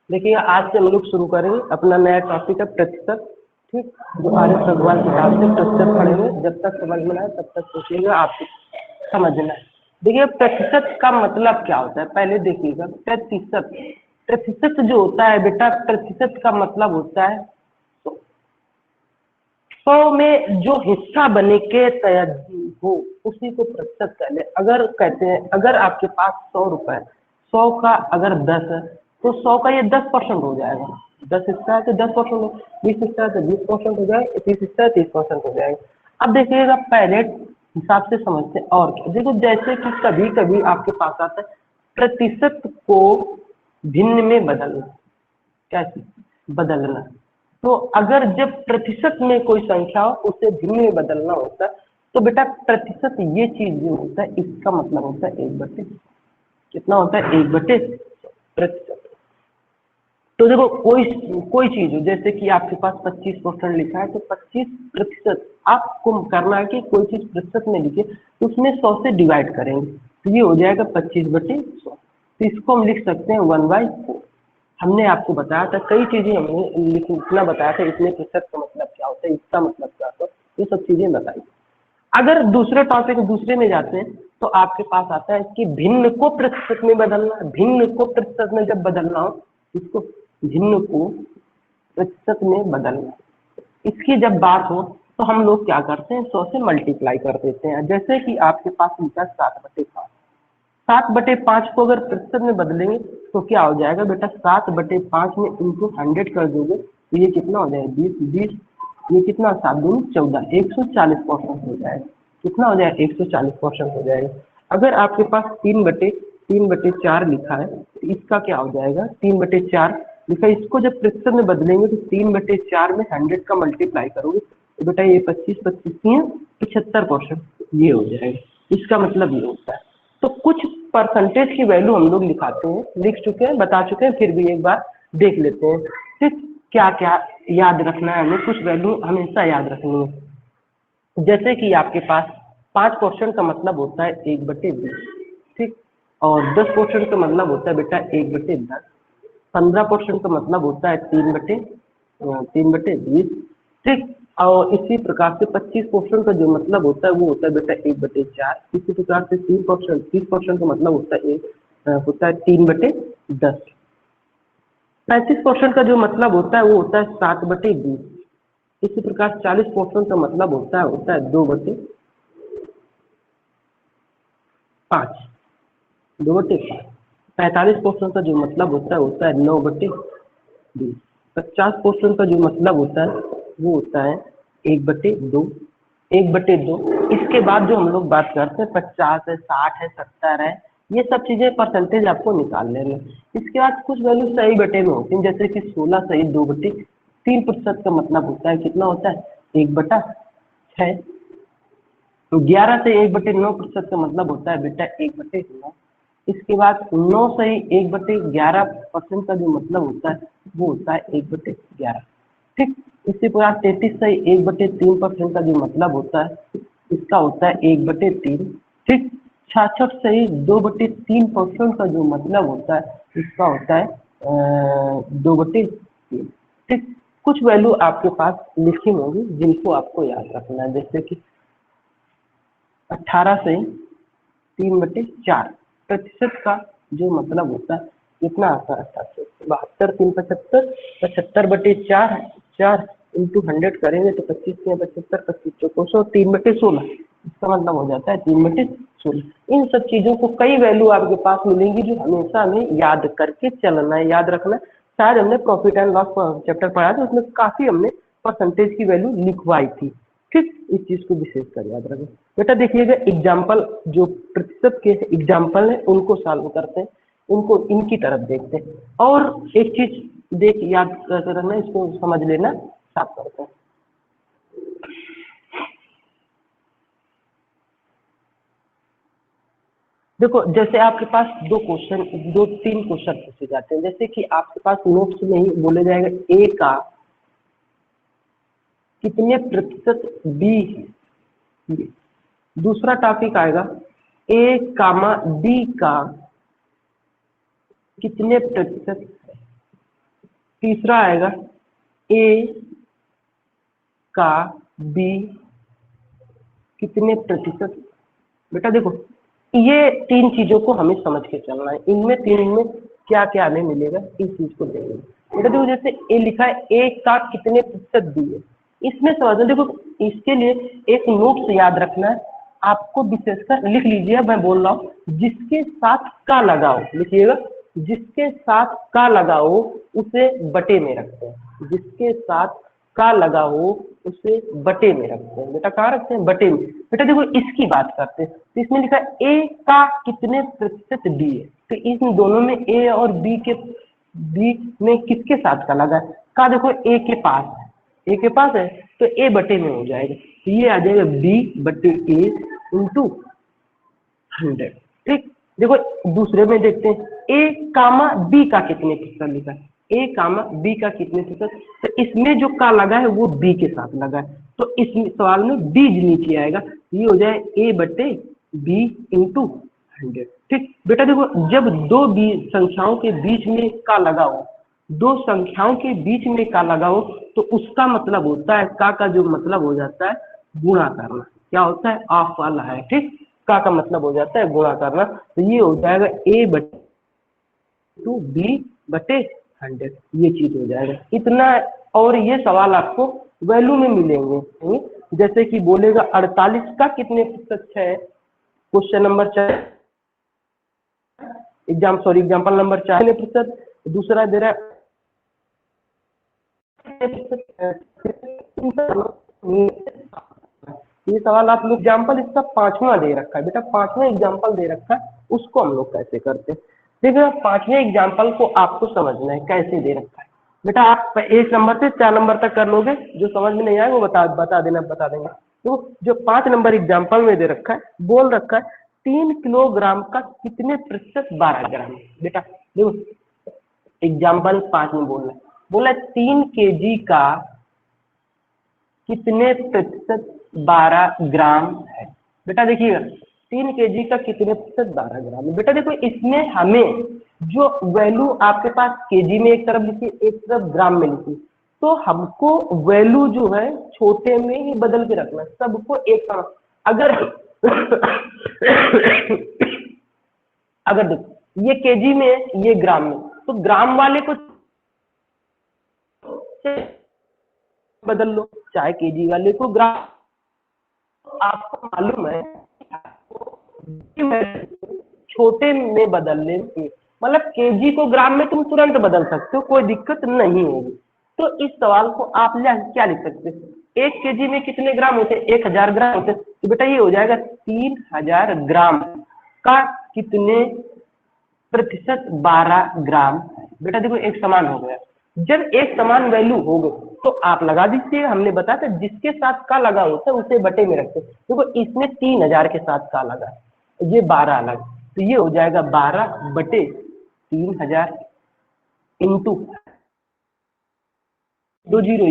देखिए आज से हम लोग शुरू करेंगे अपना नया टॉपिक है प्रतिशत। ठीक, जो आर्य भगवान किताब से प्रतिशत पढ़ेंगे। जब तक समझ में आए तब तक सोचिएगा, आपको समझना है। देखिए प्रतिशत का मतलब क्या होता है, पहले देखिएगा। प्रतिशत प्रतिशत जो होता है बेटा, प्रतिशत का मतलब होता है 100 में जो हिस्सा बने के तैयार हो उसी को प्रतिशत कह ले। अगर कहते हैं अगर आपके पास 100 रुपए, 100 का अगर 10 है तो 100 का ये 10% हो जाएगा। 10 हिस्सा है तो 10% हो, 20 हिस्सा है तो 20% हो जाएगा, 30 हिस्सा है 30% हो जाएगा। अब देखिएगा पहले हिसाब से समझते हैं। और क्या देखो, जैसे कि कभी कभी आपके पास आता है प्रतिशत को भिन्न में बदलना। क्या चीज? बदलना। तो अगर जब प्रतिशत में कोई संख्या हो उसे भिन्न में बदलना होता है तो बेटा प्रतिशत ये चीज जो होता है इसका मतलब होता है 1/, कितना होता है 1/100 प्रतिशत। तो देखो कोई कोई चीज हो, जैसे कि आपके पास 25% लिखा है तो 25% आपको करना है कि कोई चीज प्रतिशत में लिखे तो उसमें 100 से डिवाइड करेंगे तो ये हो जाएगा 25/100। तो इसको हम लिख सकते हैं 1/4। हमने आपको बताया था, कई चीजें हमने लिखना बताया था, इसमें प्रतिशत का मतलब क्या होता है, इसका मतलब क्या होता है, ये सब चीजें बताई। अगर दूसरे टॉपिक दूसरे में जाते हैं तो आपके पास आता है कि भिन्न को प्रतिशत में बदलना। भिन्न को प्रतिशत में जब बदलना हो, इसको भिन्न को प्रतिशत में बदलना, इसकी जब बात हो तो हम लोग क्या करते हैं, 100 से मल्टीप्लाई कर देते हैं। जैसे कि आपके पास लिखा 7/5, 7/5 को अगर प्रतिशत में बदलेंगे तो क्या हो जाएगा बेटा, 7/5 में इंटू 100 कर दोगे तो ये कितना हो जाएगा 20, ये कितना 7 दूनी 14, 140% हो जाएगा। कितना हो जाएगा 140% हो जाएगा। अगर आपके पास 3/4 लिखा है तो इसका क्या हो जाएगा, 3/4 लिखा है, इसको जब प्रतिशत में बदलेंगे तो 3/4 में 100 का मल्टीप्लाई करोगे तो बेटा ये 25 75% ये हो जाएगा। इसका मतलब ये होता है। तो कुछ परसेंटेज की वैल्यू हम लोग लिखाते हैं, लिख चुके हैं, बता चुके हैं, फिर भी एक बार देख लेते हैं। ठीक, क्या क्या याद रखना है हमें, कुछ वैल्यू हमेशा याद रखनी है। जैसे कि आपके पास 5% का मतलब होता है 1/20। ठीक, और 10% का मतलब होता है बेटा 1/10। 15% का मतलब होता है 3/20। ठीक, और इसी प्रकार से 25% का जो मतलब होता है वो होता है बेटा 1/4। इसी प्रकार से 30% का मतलब होता है 3/10। 35% का जो मतलब होता है वो होता है 7/20। इसी प्रकार 40% का मतलब होता है 2/5। 2/5। 45% का जो मतलब होता है 9/20। 50% का जो मतलब होता है वो होता है 1/2। 1/2। इसके बाद जो हम लोग बात करते हैं 50 है, 60 है, 70 है, ये सब चीजें परसेंटेज आपको निकाल लेना। इसके बाद कुछ वैल्यू सही बटे में होती है, जैसे कि 16 सही 2/3% का मतलब होता है कितना होता है 1/6। तो 11 से 1/9% का मतलब होता है बेटा 1/9। इसके बाद 9 सही 1/11% का जो मतलब होता है वो होता है 1/11। ठीक, इसी प्रकार 33 सही 1/3% का जो मतलब होता है इसका होता है 1/3। ठीक, 66 सही 2/3% का जो मतलब होता है इसका होता है 2/3। ठीक, कुछ वैल्यू आपके पास लिखी होगी जिनको आपको याद रखना है, जैसे कि 18 से 3/4 प्रतिशत का जो मतलब होता है कितना आता है 72, 3 75, 75/4, 4 इंटू 100 करेंगे तो 25 के 75, 25 चौको 100, 3/16। इसका मतलब हो जाता है 3/16। इन सब चीजों को कई वैल्यू आपके पास मिलेंगी जो हमेशा हमें याद करके चलना है, याद रखना है। शायद हमने प्रॉफिट एंड लॉस चैप्टर पढ़ा था, उसमें काफी हमने परसेंटेज की वैल्यू लिखवाई थी। ठीक, इस चीज को विशेष कर याद रखें बेटा। देखिएगा एग्जाम्पल, जो प्रतिशत के एग्जाम्पल है उनको सॉल्व करते हैं, उनको इनकी तरफ देखते हैं। और एक चीज देख याद करना, इसको समझ लेना, साफ करते हैं। देखो जैसे आपके पास 2-3 क्वेश्चन पूछे जाते हैं, जैसे कि आपके पास नोट्स में ही बोले जाएगा ए का कितने प्रतिशत बी है। दूसरा टॉपिक आएगा ए कामा डी का कितने प्रतिशत है। तीसरा आएगा ए का बी कितने प्रतिशत। बेटा देखो ये तीन चीजों को हमें समझ के चलना है, इनमें तीन में क्या क्या हमें मिलेगा इस चीज को देखेंगे। बेटा देखो जैसे ए लिखा है ए का कितने प्रतिशत बी है, इसमें समझना। देखो इसके लिए एक नोट्स याद रखना है आपको, विशेषकर लिख लीजिए, मैं बोल रहा हूँ जिसके साथ का लगाओ, लिखिएगा जिसके साथ का लगाओ उसे बटे में रखते हैं, जिसके साथ का लगा हो उसे बटे में रखते हैं। बेटा कहाँ रखते हैं, बटे में। बेटा देखो इसकी बात करते हैं, तो इसमें लिखा है ए का कितने प्रतिशत बी है, तो इन दोनों में ए और बी में किसके साथ का लगा है, का देखो ए के पास है, ए के पास है तो ए बटे में हो जाएगा, तो ये आ जाएगा बी बटे ए इंटू 100। ठीक, देखो दूसरे में देखते हैं ए कामा बी का कितने प्रतिशत लिखा है, ए कामा बी का कितने प्रतिशत, तो इसमें जो का लगा है वो बी के साथ लगा है, तो इस सवाल में बी नीचे आएगा, ये हो जाए ए बटे बी इंटू 100। ठीक बेटा देखो जब दो बी संख्याओं के बीच में का लगा हो, दो संख्याओं के बीच में का लगा हो तो उसका मतलब होता है, का जो मतलब हो जाता है गुणा करना, क्या होता है ऑफ वाला है। ठीक, का मतलब हो जाता है गुणा करना, तो ये हो जाएगा ए बटे टू बी बटे 100, ये चीज हो जाएगा इतना। और ये सवाल आपको वैल्यू में मिलेंगे, जैसे कि बोलेगा 48 का कितने प्रतिशत है, क्वेश्चन नंबर 4 एग्जाम्पल नंबर 4 कितने प्रतिशत, दूसरा दे रहा है ये सवाल आप लोग एग्जाम्पल इसका 5वां दे रखा है, बेटा 5वां एग्जाम्पल दे रखा है, उसको हम लोग कैसे करते हैं। देखिए 5वें एग्जाम्पल को आपको समझना है कैसे दे रखा है। बेटा आप 1 नंबर से 4 नंबर तक कर लोगे, जो समझ में नहीं आए वो बता देंगे। तो जो 5 नंबर एग्जाम्पल में दे रखा है, बोल रखा है 3 किलोग्राम का कितने प्रतिशत 12 ग्राम। बेटा देखो एग्जाम्पल 5 में बोला 3 केजी का कितने प्रतिशत 12 ग्राम है। बेटा देखिएगा 3 केजी का कितने प्रतिशत 12 ग्राम है। बेटा देखो इसमें हमें जो वैल्यू आपके पास केजी में एक तरफ लिखी, एक तरफ ग्राम में लिखी, तो हमको वैल्यू जो है छोटे में ही बदल के रखना, सबको एक समान। अगर देखो ये केजी में ये ग्राम में, तो ग्राम वाले को बदल लो, चाहे केजी वाले को ग्राम। आपको मालूम है छोटे में बदलने से, मतलब केजी को ग्राम में तुम तुरंत बदल सकते हो, कोई दिक्कत नहीं होगी। तो इस सवाल को आप क्या लिख सकते हैं, 1 केजी में कितने ग्राम होते हैं, 1000 ग्राम होते हैं, तो बेटा ये हो जाएगा 3000 ग्राम का कितने प्रतिशत 12 ग्राम। बेटा देखो एक समान हो गया, जब एक समान वैल्यू हो गई तो आप लगा दीजिए, हमने बताया था जिसके साथ का लगा होता है उसे बटे में रखते। देखो इसमें 3000 के साथ का लगा, ये 12 अलग, तो ये हो जाएगा 12 बटे 3000 इंटू 2 जीरो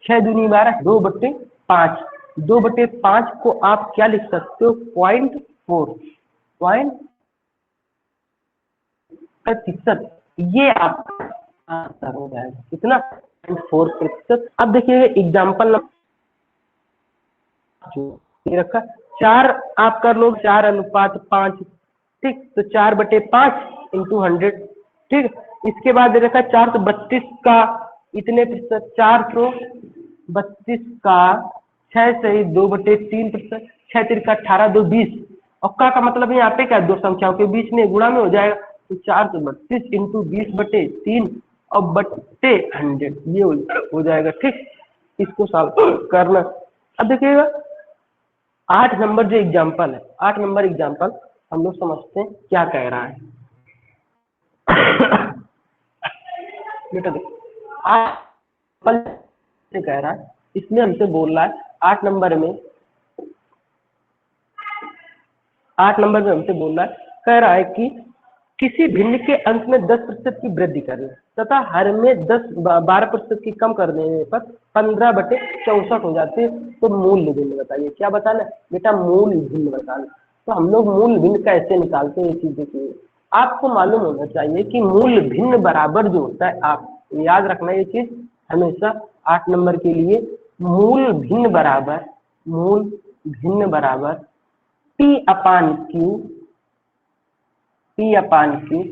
6 दूनी 12, 2 बटे 5, 2 बटे 5 को आप क्या लिख सकते हो 0.4 प्रतिशत, ये आपका आंसर हो जाएगा कितना 4%। अब देखिए एग्जाम्पल जो ये रखा 4 आप कर लो 4:5, ठीक, तो 4 बटे 5 इंटू 100। ठीक, इसके बाद दे रखा 432 का इतने प्रतिशत, 432 का 6 से 2 बटे 3%, 6 तिरका 18, 2 20, और का मतलब यहाँ पे क्या दो संख्याओं के बीच में गुणा में हो जाएगा, तो 432 इंटू 20 बटे 3 और बटे 100, ये हो जाएगा। ठीक, इसको सॉल्व करना। अब देखिएगा 8 नंबर जो एग्जाम्पल है, 8 नंबर एग्जाम्पल हम लोग समझते हैं क्या कह रहा है। बेटा देखो 8 से कह रहा है, इसलिए हमसे बोल रहा है 8 नंबर में हमसे बोल रहा है, कह रहा है कि किसी भिन्न के अंक में 10% की वृद्धि करना तथा हर में 12% की कम करने पर 15 बटे 64 हो जाते हैं, तो मूल भिन्न बताइए। क्या बताना बेटा, मूल भिन्न बताना। तो हम लोग मूल भिन्न कैसे निकालते हैं ये चीज देखिए। आपको मालूम होना चाहिए कि मूल भिन्न बराबर जो होता है, आप याद रखना ये चीज हमेशा 8 नंबर के लिए, मूल भिन्न बराबर P/Q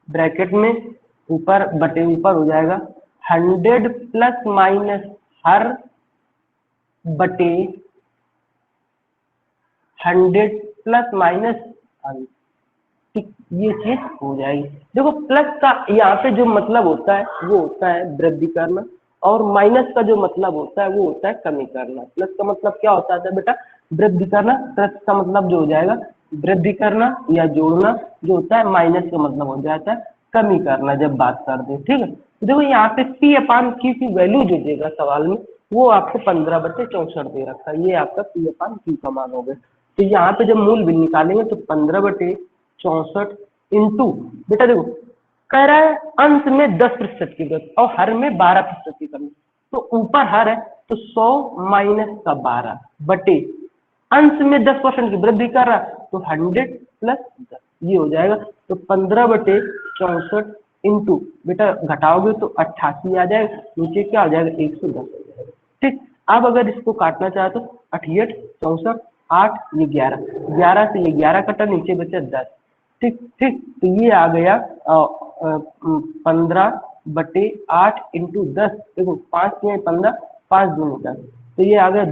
ब्रैकेट में ऊपर बटे ऊपर हो जाएगा 100 प्लस माइनस हर बटे 100 प्लस माइनस, ठीक ये चीज हो जाएगी। देखो प्लस का यहाँ पे जो मतलब होता है वो होता है वृद्धि करना, और माइनस का जो मतलब होता है वो होता है कमी करना। प्लस का मतलब क्या होता है बेटा? वृद्धि करना। प्लस का मतलब जो हो जाएगा वृद्धि करना या जोड़ना, जो होता है माइनस का मतलब हो जाता है कमी करना जब बात करते हैं, ठीक है। देखो यहाँ पे P/Q की वैल्यू जो देगा सवाल में वो आपको 15/64 दे रखा है, ये आपका P/Q का मान हो गया। तो यहाँ पे जब मूल भी निकालेंगे तो 15/64 इंटू, बेटा देखो कह रहा है अंश में 10% की वृद्धि और हर में 12% की कमी, तो ऊपर हर है तो 100 माइनस का 12 बटे अंश में 10% की वृद्धि कर रहा तो 100 प्लस 10, ये हो जाएगा। तो 15/64 इंटू, बेटा घटाओगे तो 88 आ जाएगा, नीचे क्या हो जाएगा 110 हो जाएगा, ठीक। अब अगर इसको काटना चाहे तो 88 64 8 ये 11, 11 से ये 11 कटा, नीचे बचा 10, ठीक ठीक। तो ये आ गया 15/8 इंटू 10, देखो 5 में 15, 5 दूनी 10, तो ये आ गया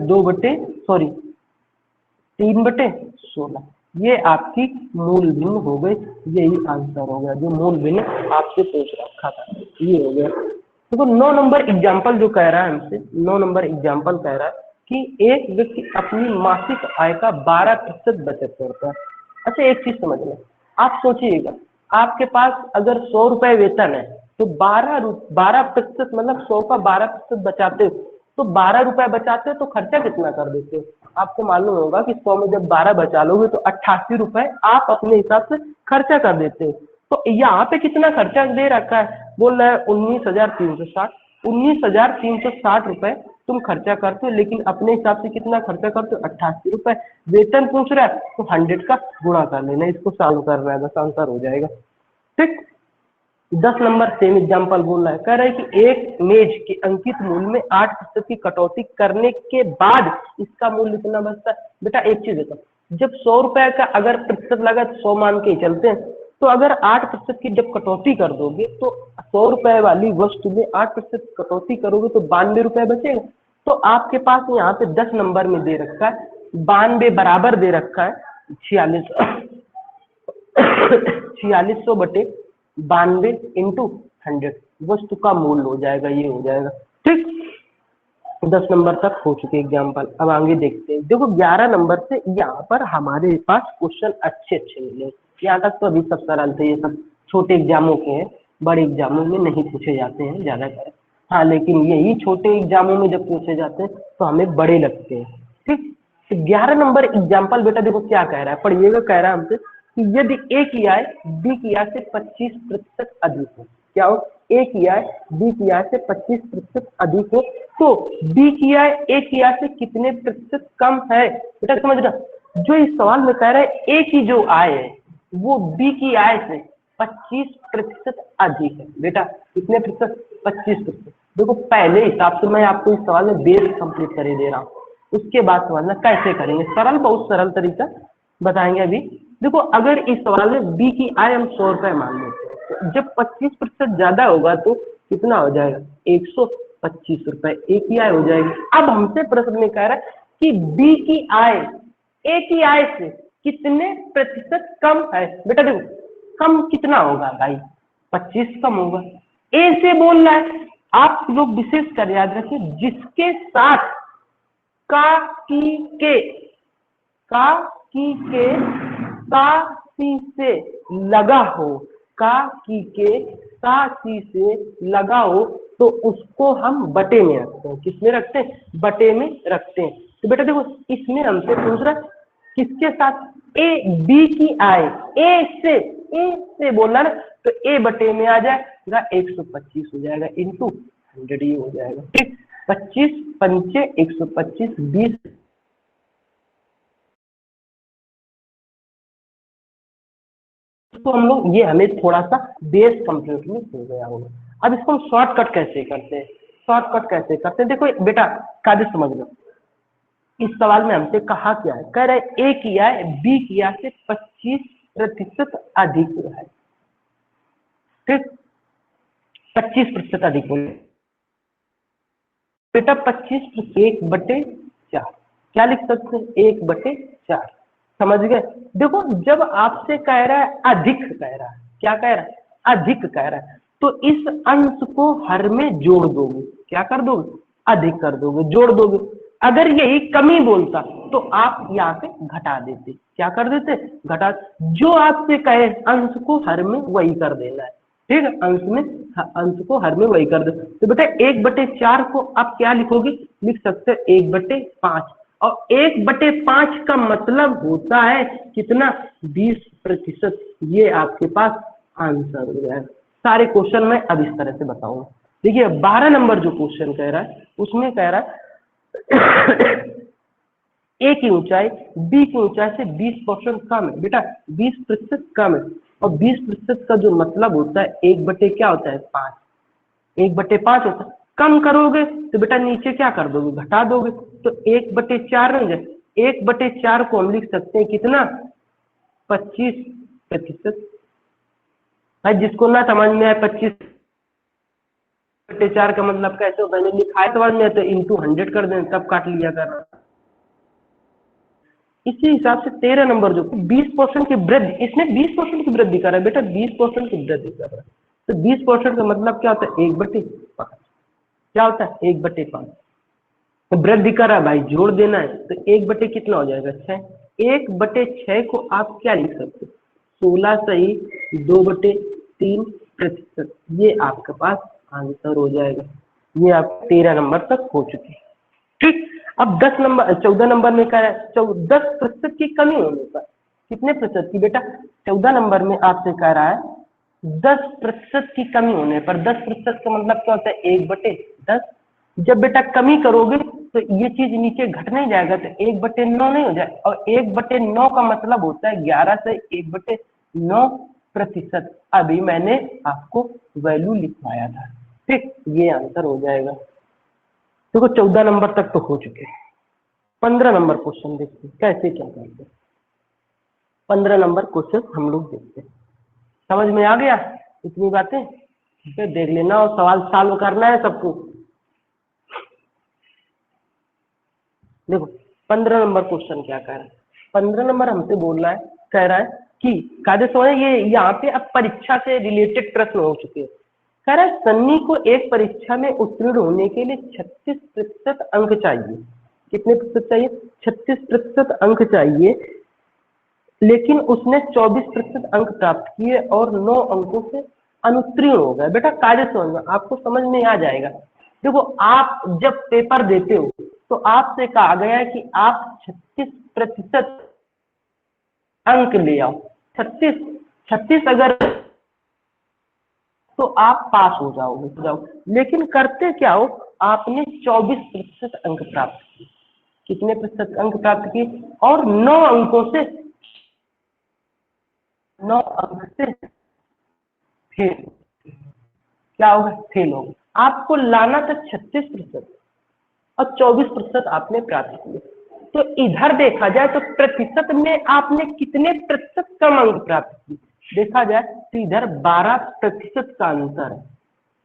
3/16, ये आपकी मूल भिन्न हो गई। यही आंसर हो गया जो मूल भिन्न आपसे पूछ रखा था, ये हो गया। देखो 9 नंबर एग्जाम्पल जो कह रहा है हमसे, 9 नंबर एग्जाम्पल कह रहा है कि एक व्यक्ति अपनी मासिक आय का 12% बचत करता है। अच्छा एक चीज समझ लें, आप सोचिएगा आपके पास अगर 100 रुपए वेतन है तो 12% मतलब 100 का 12% बचाते हो, तो 12 रुपए बचाते हो तो खर्चा कितना कर देते हो? आपको मालूम होगा कि 100 में जब 12 बचा लोगे तो 88 रुपए आप अपने हिसाब से खर्चा कर देते हो। तो यहाँ पे कितना खर्चा दे रखा है? बोल रहा है 19,360, 19,360 रुपए तुम खर्चा करते हो, लेकिन अपने हिसाब से कितना खर्चा करते हो? 88 रुपए। वेतन पूछ रहा है तो 100 का गुणा कर लेना, इसको सॉल्व कर रहा है, बस आंसर हो जाएगा, ठीक। 10 नंबर सेम एग्जाम्पल बोल रहा है, कह रहा है कि एक मेज के अंकित मूल्य में 8% की कटौती करने के बाद इसका मूल्य कितना बचता है? बेटा एक चीज देखो, जब 100 रुपए का अगर प्रतिशत लगा तो 100 मान के ही चलते हैं, तो अगर 8% की जब कटौती कर दोगे तो 100 रुपए वाली वस्तु में 8% कटौती करोगे तो 92 रुपए बचेगा। तो आपके पास यहाँ पे 10 नंबर में दे रखा है 92 बराबर दे रखा है 4600 बटे 92 इंटू 100 वस्तु का मूल्य हो जाएगा, ये हो जाएगा, ठीक। 10 नंबर तक हो चुके एग्जाम्पल। अब आगे देखते हैं। देखो 11 नंबर से यहाँ पर हमारे पास क्वेश्चन अच्छे मिले, यहाँ तक तो अभी सब सरल थे, ये सब छोटे एग्जामों के हैं, बड़े एग्जामों में नहीं पूछे जाते हैं ज्यादातर। हाँ लेकिन यही छोटे एग्जामों में जब पूछे जाते हैं तो हमें बड़े लगते हैं, ठीक। तो 11 नंबर एग्जाम्पल बेटा देखो क्या कह रहा है, पढ़िएगा। कह रहा है हमसे कि यदि ए की आय बी की आय से 25% अधिक हो, क्या हो? ए की आय बी की आय से 25% अधिक हो तो बी की आय ए की आय से कितने प्रतिशत कम है? बेटा समझ रहा, जो इस सवाल में कह रहा है ए की जो आय है वो बी की आय से 25% अधिक है। बेटा कितने प्रतिशत? 25%। देखो पहले हिसाब से मैं आपको इस सवाल में बेस कंप्लीट कर दे रहा हूँ, उसके बाद समझना कैसे करेंगे। सरल, बहुत सरल तरीका बताएंगे अभी। देखो अगर इस सवाल में बी की आय हम 100 रुपए मान लेते हैं, तो जब 25% ज्यादा होगा तो कितना हो जाएगा? 125 रुपए ए की आय हो जाएगी। अब हमसे प्रश्न में कह रहा है कि बी की आय ए की आय से कितने प्रतिशत कम है? बेटा देखो कम कितना होगा भाई? 25 कम होगा। ए से बोल रहा है, आप लोग विशेष कर याद रखिए, जिसके साथ का सी से लगा हो, सी से लगा हो तो उसको हम बटे में रखते हैं। किसमें रखते हैं? बटे में रखते हैं। तो बेटा देखो इसमें हमसे पूछ रहा है किसके साथ? ए बी की आय ए से बोलना ना, तो ए बटे में आ जाएगा 125 हो जाएगा इंटू 100 ही हो जाएगा, ठीक। 25 पंचे 125 20 तो हम लोग ये हमें थोड़ा सा बेस कंप्लीट में हो गया होगा। अब इसको हम शॉर्टकट कैसे करते हैं, शॉर्टकट कैसे करते हैं, देखो बेटा कायदे समझ लो। इस सवाल में हमसे कहा क्या है, कह रहे ए किया है बी किया से 25% अधिक है, ठीक, 25% अधिक बोले बेटा 25 1/4 क्या लिख सकते हैं 1/4, समझ गए। देखो जब आपसे कह रहा है अधिक कह रहा है, क्या कह रहा है अधिक कह रहा है, तो इस अंश को हर में जोड़ दोगे, क्या कर दोगे अधिक कर दोगे, जोड़ दोगे। अगर यही कमी बोलता तो आप यहाँ पे घटा देते, क्या कर देते घटा, जो आपसे कहे अंश को हर में वही कर देना है, ठीक है, अंश को हर में वही कर दे। तो बेटा 1/4 को आप क्या लिखोगे, लिख सकते हैं 1/5, और 1/5 का मतलब होता है कितना 20%। ये आपके पास आंसर हो जाएगा। सारे क्वेश्चन में अब इस तरह से बताऊंगा। देखिए 12 नंबर जो क्वेश्चन कह रहा है उसमें कह रहा है ए की ऊंचाई बी की ऊंचाई से 20% कम है, बेटा 20% कम है, और 20% का जो मतलब होता है 1/, क्या होता है 5, 1/5 होता है। कम करोगे तो बेटा नीचे क्या कर दोगे घटा दोगे, तो 1/4 बन जाए। 1/4 को हम लिख सकते हैं कितना 25%। भाई जिसको ना समझ में आए 25/4 का मतलब कैसे होता है, लिखा है समझ में तो इंटू 100 कर दें तब काट लिया कर। इसी हिसाब से 13 नंबर जो 20% की वृद्धि, इसने 20% की वृद्धि कर रहा है बेटा, 20% की वृद्धि कर रहा है, तो 20% का मतलब क्या होता है 1/5, क्या होता है 1/5, तो वृद्धि कर रहा है भाई जोड़ देना है, तो 1/, कितना हो जाएगा 6, 1/6 को आप क्या लिख सकते हो 16 सही 2/3%, ये आपके पास आंसर हो जाएगा। ये आप 13 नंबर तक हो चुके हैं, ठीक। अब 14 नंबर में क्या है, 10% की कमी होने पर, कितने प्रतिशत की बेटा 14 नंबर में आपसे कह रहा है 10% की कमी होने पर, 10% का मतलब क्या होता है 1/10। जब बेटा कमी करोगे तो ये चीज नीचे घट नहीं जाएगा, तो 1/9 नहीं हो जाए, और 1/9 का मतलब होता है 11 से 1/9%। अभी मैंने आपको वैल्यू लिखवाया था, ठीक, ये आंसर हो जाएगा। देखो 14 नंबर तक तो हो चुके हैं। 15 नंबर क्वेश्चन देखते हैं कैसे क्या करते हैं। 15 नंबर क्वेश्चन हम लोग देखते हैं, समझ में आ गया इतनी बातें, फिर देख लेना और सवाल सॉल्व करना है सबको। देखो 15 नंबर क्वेश्चन क्या कह रहा है, 15 नंबर हमसे बोल रहा है, कह रहा है कि कायदे समझ, ये यहाँ पे अब परीक्षा से रिलेटेड प्रश्न हो चुके हैं। कह रहा है सन्नी को एक परीक्षा में उत्तीर्ण होने के लिए 36% अंक चाहिए, कितने प्रतिशत चाहिए 36% अंक चाहिए, लेकिन उसने 24% अंक प्राप्त किए और 9 अंकों से अनुत्तीर्ण हो गया। बेटा कायदे समझना, आपको समझ में आ जाएगा। देखो आप जब पेपर देते हो तो आपसे कहा गया है कि आप 36% अंक ले आओ, 36 अगर तो आप पास हो जाओगे, लेकिन करते क्या हो, आपने 24% अंक प्राप्त किए, कितने प्रतिशत अंक प्राप्त किए, और 9 अंकों से 9 अंक से फेल, क्या होगा फेल होगा। आपको लाना था 36% और 24% आपने प्राप्त किए, तो इधर देखा जाए तो प्रतिशत में आपने कितने प्रतिशत कम अंक प्राप्त किए, देखा जाए तो इधर 12% का अंतर है,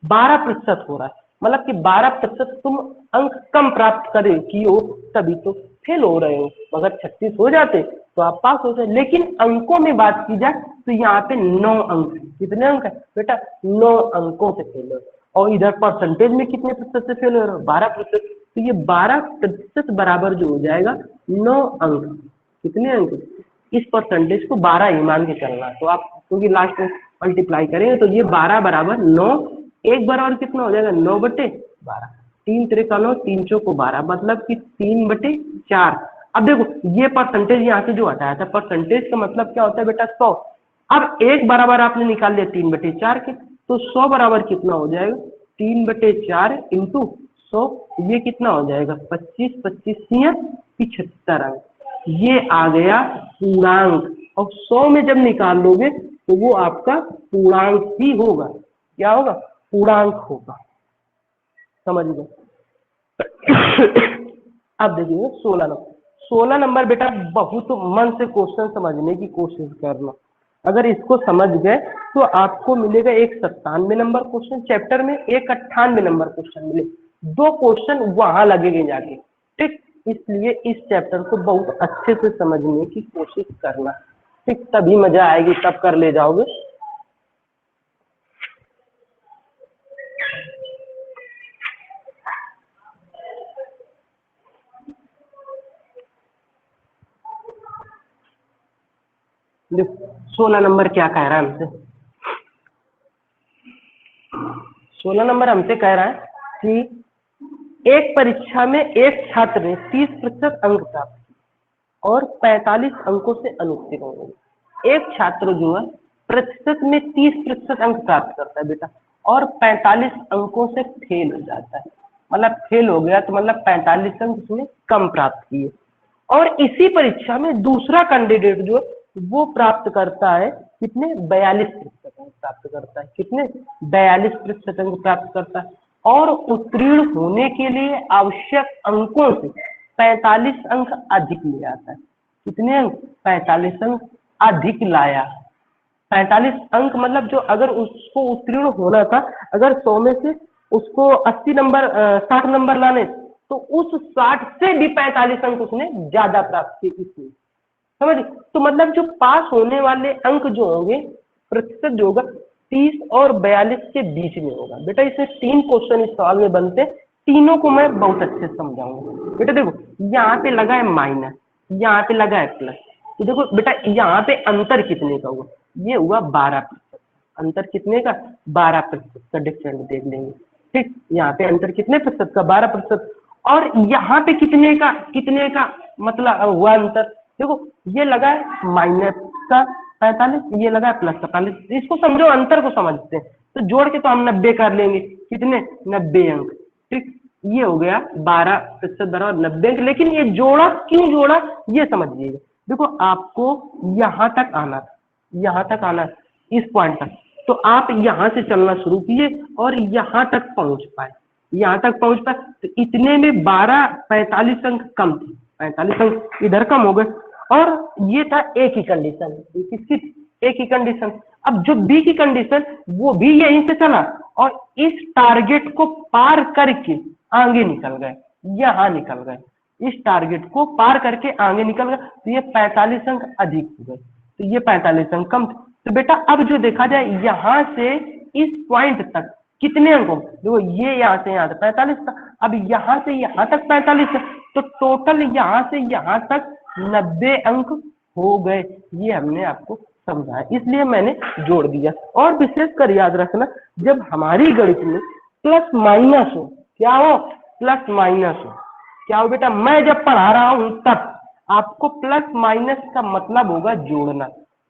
12% हो रहा है, मतलब कि 12% तुम अंक कम प्राप्त करे की हो तभी तो फेल हो रहे हो। अगर 36 हो जाते तो आप पास होते, लेकिन अंकों में बात की जाए तो यहाँ पे 9 अंक, कितने अंक है बेटा 9 अंकों से फेल हो, और इधर परसेंटेज में कितने प्रतिशत से फेल हो रहे हो 12%, तो ये 12% बराबर जो हो जाएगा 9 अंक, कितने अंक, इस परसेंटेज को 12 ही मान के चलना, तो आप क्योंकि लास्ट में मल्टीप्लाई करेंगे तो ये 12 बराबर 9, एक बराबर कितना हो जाएगा 9/12, 3 3 का 9, 3 चौक 12, मतलब कि 3/4। अब देखो ये परसेंटेज यहाँ से जो हटाया था, परसेंटेज का मतलब क्या होता है बेटा 100, अब एक बराबर आपने निकाल लिया 3/4 के, तो 100 बराबर कितना हो जाएगा 3/4 इंटू 100, ये कितना हो जाएगा 25 25 75 अंक, ये आ गया पूर्णांक, और 100 में जब निकाल लोगे तो वो आपका पूर्णांक ही होगा। क्या होगा? पूर्णांक होगा। समझ गए? अब देखिए 16 नंबर। 16 नंबर बेटा बहुत मन से क्वेश्चन समझने की कोशिश करना। अगर इसको समझ गए तो आपको मिलेगा एक 97 नंबर क्वेश्चन चैप्टर में, एक 98 नंबर क्वेश्चन मिले। 2 क्वेश्चन वहां लगेंगे जाके। ठीक, इसलिए इस चैप्टर को बहुत अच्छे से समझने की कोशिश करना। ठीक, तभी मजा आएगी, तब कर ले जाओगे। देखो 16 नंबर क्या कह रहा है हमसे। 16 नंबर हमसे कह रहा है कि एक परीक्षा में एक छात्र ने 30% अंक प्राप्त किए और 45 अंकों से अनुत्तीर्ण हो गए। एक छात्र जो है प्रतिशत में 30% अंक प्राप्त करता है बेटा और 45 अंकों से फेल हो जाता है। मतलब फेल हो गया तो मतलब 45 अंक उसने कम प्राप्त किए। और इसी परीक्षा में दूसरा कैंडिडेट जो वो प्राप्त करता है कितने? 42% अंक प्राप्त करता है। कितने? 42% अंक प्राप्त करता है और उत्तीर्ण होने के लिए आवश्यक अंकों से 45 अंक अधिक ले आता है। कितने अंक? 45 अंक अधिक लाया। 45 अंक मतलब जो अगर उसको उत्तीर्ण होना था, अगर 100 में से उसको 80 नंबर 60 नंबर लाने, तो उस 60 से भी 45 अंक उसने ज्यादा प्राप्त किए इसमें। समझ? तो मतलब जो पास होने वाले अंक जो होंगे, प्रतिशत जो होगा 30 और 42 के बीच में होगा। बेटा इसमें 3 क्वेश्चन इस सवाल में बनते, तीनों को मैं बहुत अच्छे से समझाऊंगा। बेटा देखो यहाँ पे लगा है माइनस, यहाँ पे लगा है प्लस। तो देखो बेटा यहाँ पे अंतर कितने का हुआ? ये हुआ 12%। अंतर कितने का? 12% का डिफरेंस देख लेंगे। ठीक, यहाँ पे अंतर कितने प्रतिशत का? 12%। और यहाँ पे कितने का मतलब हुआ अंतर? देखो ये लगा है माइनस का 45, ये लगा है प्लस का 45। इसको समझो, अंतर को समझते हैं। तो जोड़ के तो हम 90 कर लेंगे। कितने? 90 अंक। ठीक, ये हो गया 12% बराबर 90 अंक। लेकिन ये जोड़ा क्यों जोड़ा ये समझिएगा। देखो आपको यहाँ तक आना था, यहाँ तक आना, इस पॉइंट तक, तो आप यहाँ से चलना शुरू किए और यहाँ तक पहुंच पाए। यहाँ तक पहुंच पाए तो इतने में 45 अंक कम थे, 45 अंक इधर कम हो गए। और ये था ए की कंडीशन, किसकी? ए की कंडीशन। अब जो बी की कंडीशन वो भी यहीं से चला और इस टारगेट को पार करके आगे निकल गए, यहाँ निकल गए। इस टारगेट को पार करके आगे निकल गए तो ये 45 अंक अधिक हो गए, तो ये 45 अंक कम। तो बेटा अब जो देखा जाए यहाँ से इस पॉइंट तक कितने अंक हो? देखो ये यहाँ से यहाँ तक 45 था, अब यहाँ से यहाँ तक 45 है, तो टोटल यहाँ से यहाँ तक 90 अंक हो गए। ये हमने आपको समझाया, इसलिए मैंने जोड़ दिया। और विशेष कर याद रखना, जब हमारी गणित में प्लस माइनस हो, क्या हो? प्लस माइनस हो। क्या हो बेटा? मैं जब पढ़ा रहा हूं तब आपको प्लस माइनस का मतलब होगा जोड़ना।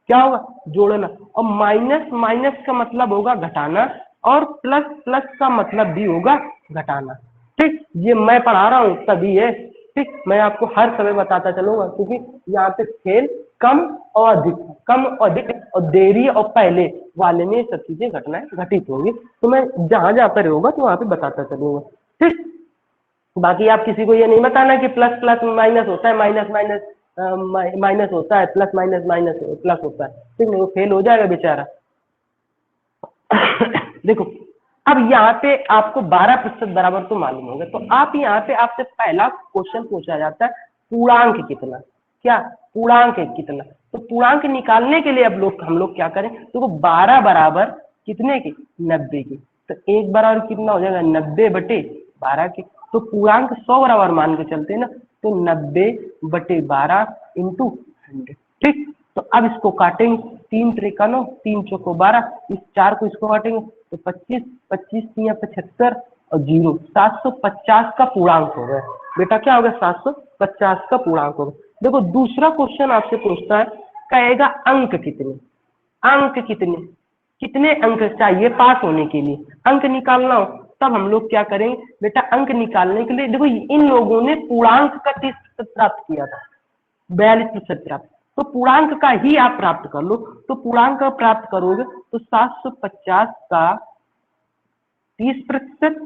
क्या होगा? जोड़ना। और माइनस माइनस का मतलब होगा घटाना और प्लस प्लस का मतलब भी होगा घटाना। ठीक, ये मैं पढ़ा रहा हूँ तभी है। ठीक, मैं आपको हर समय बताता चलूंगा क्योंकि यहाँ पे खेल कम और अधिक, कम और अधिक और देरी और पहले वाले में सब चीजें घटनाएं घटित होंगी। तो मैं जहां जहां पर होगा तो वहां पे बताता चलूंगा। ठीक, बाकी आप किसी को ये नहीं बताना कि प्लस प्लस माइनस होता है, माइनस माइनस माइनस होता है, प्लस माइनस माइनस प्लस होता है। ठीक, नहीं वो फेल हो जाएगा बेचारा। देखो अब यहाँ पे आपको 12% बराबर तो मालूम होगा, तो आप यहाँ पे आपसे पहला क्वेश्चन पूछा जाता है पूर्णांक कितना? क्या पूर्णांक है कितना? तो पूर्णांक निकालने के लिए अब हम लोग क्या करें? तो 12 बराबर कितने के? 90 के। तो एक बराबर कितना हो जाएगा? 90/12 के। तो पूर्णांक 100 बराबर मान के चलते हैं ना, तो 90/12 इंटू 100। ठीक, तो अब इसको काटेंगे, 3 त्रिका 9, 3 चौको 12, इस 4 को इसको काटेंगे तो 25, 25 तिया 75 और 0, 750 का पूर्णांक हो गया। बेटा क्या हो गया? 750 का पूर्णांक हो गया। देखो दूसरा क्वेश्चन आपसे पूछता है, कहेगा अंक कितने? अंक कितने? कितने अंक चाहिए पास होने के लिए? अंक निकालना हो तब हम लोग क्या करेंगे बेटा? अंक निकालने के लिए देखो इन लोगों ने पूर्णांक का 30% प्राप्त किया था, 42% प्राप्त। तो पूर्णांक का ही आप प्राप्त कर लो। तो पूर्णांक का प्राप्त करोगे तो 750 का 30%,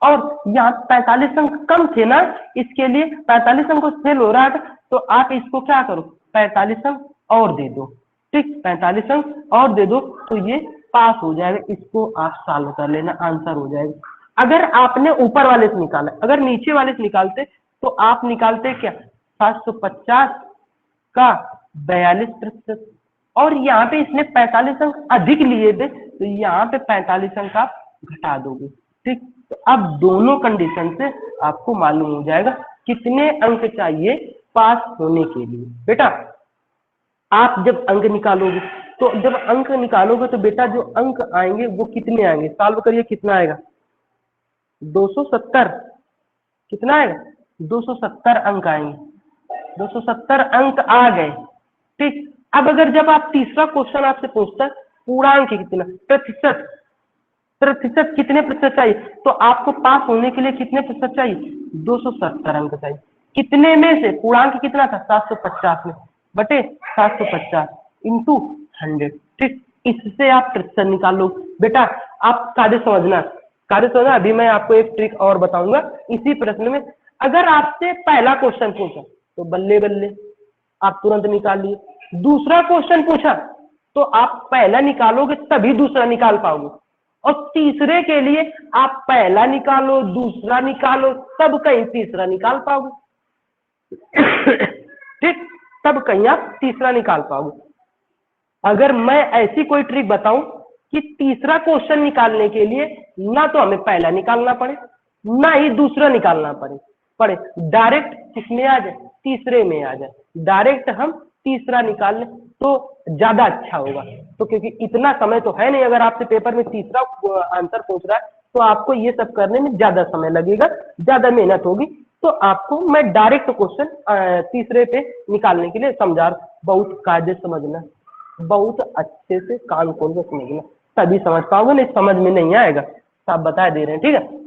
और यहाँ 45 अंक कम थे ना, इसके लिए 45 अंक फेल हो रहा था, तो आप इसको क्या करो, 45 अंक और दे दो। ठीक, 45 अंक और दे दो तो ये पास हो जाएगा। इसको आप सॉल्व कर लेना, आंसर हो जाएगा। अगर आपने ऊपर वाले से निकाला, अगर नीचे वाले से निकालते तो आप निकालते क्या, 750 का 42%, और यहाँ पे इसने 45 अंक अधिक लिए थे, तो यहाँ पे 45 अंक आप घटा दोगे। ठीक, तो अब दोनों कंडीशन से आपको मालूम हो जाएगा कितने अंक चाहिए पास होने के लिए। बेटा आप जब अंक निकालोगे, तो जब अंक निकालोगे तो बेटा जो अंक आएंगे वो कितने आएंगे, सॉल्व करिए, कितना आएगा, 270। कितना आएगा, 270 अंक आएंगे। 270 अंक आ गए। ठीक, अब अगर जब आप तीसरा क्वेश्चन आपसे पूछता है पूर्णांक कितना, प्रतिशत, प्रतिशत कितने प्रतिशत चाहिए, तो आपको पास होने के लिए कितने प्रतिशत चाहिए, 270 अंक चाहिए। कितने में से, पूर्णांक कितना था, 750 में बटे 750 इंटू 100। ठीक, इससे आप प्रतिशत निकाल लो। बेटा आप कार्य समझना, कार्य समझना। अभी मैं आपको एक ट्रिक और बताऊंगा इसी प्रश्न में। अगर आपसे पहला क्वेश्चन पूछा तो बल्ले बल्ले आप तुरंत निकाल लिए, दूसरा क्वेश्चन पूछा तो आप पहला निकालोगे तभी दूसरा निकाल पाओगे, और तीसरे के लिए आप पहला निकालो, दूसरा निकालो, तब कहीं तीसरा निकाल पाओगे। ठीक, तब कहीं आप तीसरा निकाल पाओगे। अगर मैं ऐसी कोई ट्रिक बताऊं कि तीसरा क्वेश्चन निकालने के लिए ना तो हमें पहला निकालना पड़े, ना ही दूसरा निकालना पड़े डायरेक्ट किसमें आ जाए, तीसरे में आ जाए, डायरेक्ट हम तीसरा निकाल लें तो ज्यादा अच्छा होगा। तो क्योंकि इतना समय तो है नहीं, अगर आपसे पेपर में तीसरा आंसर पूछ रहा है तो आपको ये सब करने में ज्यादा समय लगेगा, ज्यादा मेहनत होगी। तो आपको मैं डायरेक्ट क्वेश्चन तीसरे पे निकालने के लिए समझा रहा हूं। बहुत कायदे समझना, बहुत अच्छे से कान खोल के समझना, तभी समझ पाओगे, नहीं समझ में नहीं आएगा। तो आप बता दे रहे हैं, ठीक है।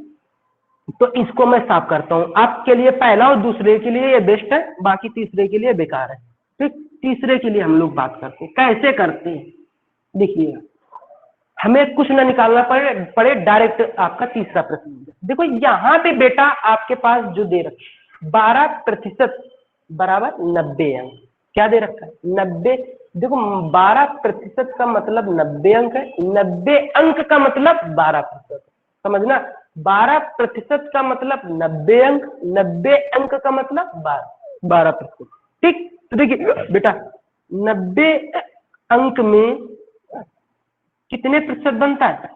तो इसको मैं साफ करता हूं, आपके लिए पहला और दूसरे के लिए ये बेस्ट है, बाकी तीसरे के लिए बेकार है। ठीक, तीसरे के लिए हम लोग बात करते हैं, कैसे करते हैं। देखिए हमें कुछ ना निकालना पड़े डायरेक्ट आपका तीसरा प्रश्न। देखो यहाँ पे बेटा आपके पास जो दे रखा 12% बराबर 90 अंक, क्या दे रखा है, 90। देखो 12% का मतलब 90 अंक है, 90 अंक का मतलब 12%, समझना। 12% का मतलब 90 अंक, 90 अंक का मतलब 12%। ठीक, तो देखिए बेटा 90 अंक में कितने प्रतिशत बनता है,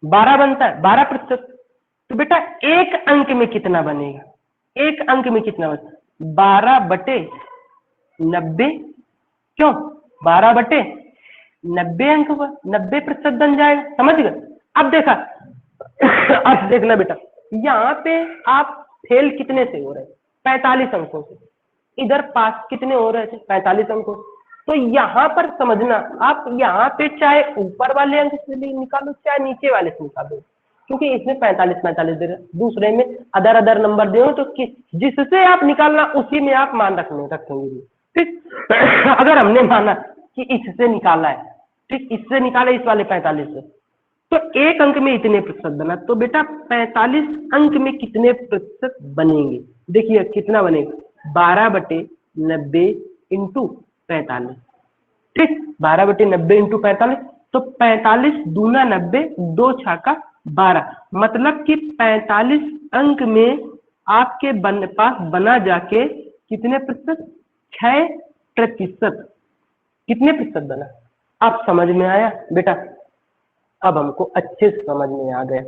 12 बनता है, 12%। तो बेटा एक अंक में कितना बनेगा, एक अंक में कितना बनेगा, 12/90, क्यों 12/90 अंक हुआ, 90% बन जाएगा, समझ गए। अब देखा अब देखना बेटा, यहाँ पे आप फेल कितने से हो रहे, 45 अंकों से, इधर पास कितने हो रहे थे, 45 अंकों से। तो यहाँ पर समझना, आप यहाँ पे चाहे ऊपर वाले अंक से निकालो चाहे नीचे वाले से निकालो, क्योंकि इसमें 45 दे रहे, दूसरे में अदर नंबर दे तो जिससे आप निकालना उसी में आप मान रखेंगे। ठीक अगर हमने माना कि इससे निकाला है, ठीक इससे निकाला इस वाले 45 से, तो एक अंक में इतने प्रतिशत बना, तो बेटा 45 अंक में कितने प्रतिशत बनेंगे, देखिए कितना बनेगा, 12/90 इंटू 45। ठीक, 12/90 इंटू 45, तो 45 दूना 90, 2 छाका 12, मतलब कि 45 अंक में आपके पास बना जाके कितने प्रतिशत, 6%। कितने प्रतिशत बना, आप समझ में आया बेटा। अब हमको अच्छे से समझ में आ गया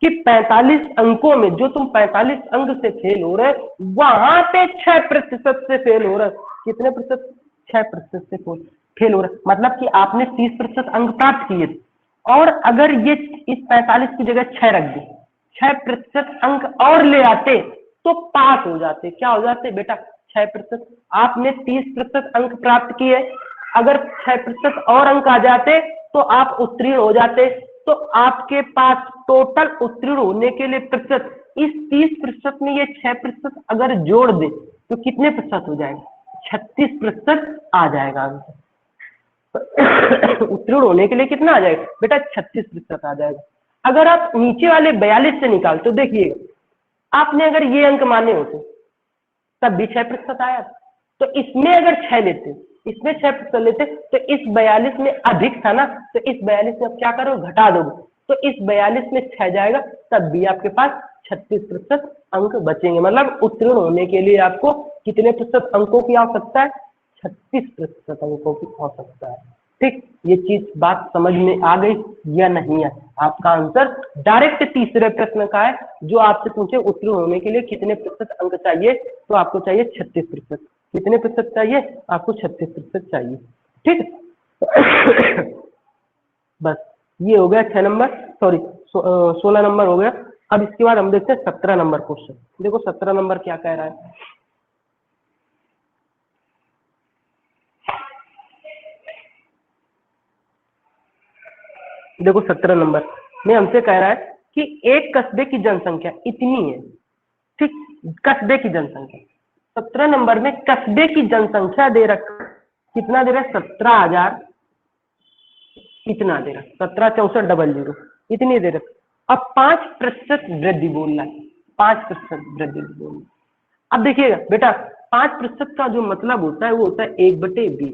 कि 45 अंकों में जो तुम 45 अंक से फेल हो रहे, वहां पे 6% से फेल हो रहा है। कितने प्रतिशत, 6% से फेल हो रहा है, मतलब कि आपने 30% अंक प्राप्त किए थे, और अगर ये इस 45 की जगह 6 रख दी, 6% अंक और ले आते तो पास हो जाते। क्या हो जाते बेटा, 6%। आपने 30% अंक प्राप्त किए, अगर 6% और अंक आ जाते तो आप उत्तीर्ण हो जाते। तो आपके पास टोटल उत्तीर्ण होने के लिए प्रतिशत, इस 30% में ये 6% अगर जोड़ दे तो कितने प्रतिशत हो जाएंगे, 36% आ जाएगा आंसर। उत्तीर्ण होने के लिए कितना आ जाएगा बेटा? 36% आ जाएगा। अगर आप नीचे वाले 42 से निकाल तो देखिएगा, आपने अगर ये अंक माने होते तब भी 6% आया। तो इसमें अगर 6 लेते, इसमें 6% लेते, तो इस 42 में अधिक था ना, तो इस 42 में आप क्या करो, घटा दोगे, तो इस 42 में 6 जाएगा, तब भी आपके पास 36% अंक बचेंगे। मतलब उत्तीर्ण होने के लिए आपको कितने प्रतिशत अंकों की आवश्यकता है? 36% अंकों की आवश्यकता है। ठीक, ये चीज बात समझ में आ गई या नहीं है? आपका आंसर डायरेक्ट तीसरे प्रश्न का है, जो आपसे पूछे उत्तीर्ण होने के लिए कितने प्रतिशत अंक चाहिए, तो आपको चाहिए 36%। कितने प्रतिशत चाहिए? आपको 36% चाहिए। ठीक बस ये हो गया 6 नंबर, सॉरी 16 नंबर हो गया। अब इसके बाद हम देखते हैं 17 नंबर क्वेश्चन। देखो 17 नंबर क्या कह रहा है। देखो 17 नंबर में हमसे कह रहा है कि एक कस्बे की जनसंख्या इतनी है। ठीक, कस्बे की जनसंख्या 17 नंबर में कस्बे की जनसंख्या दे रखा, कितना दे रहा है? 17,000, इतना दे रहा है 17,64,00 इतनी दे रहा। अब 5% वृद्धि बोल रहा है, 5% वृद्धि बोल रहा है। अब देखिएगा बेटा, 5% का जो मतलब होता है वो होता है 1/20।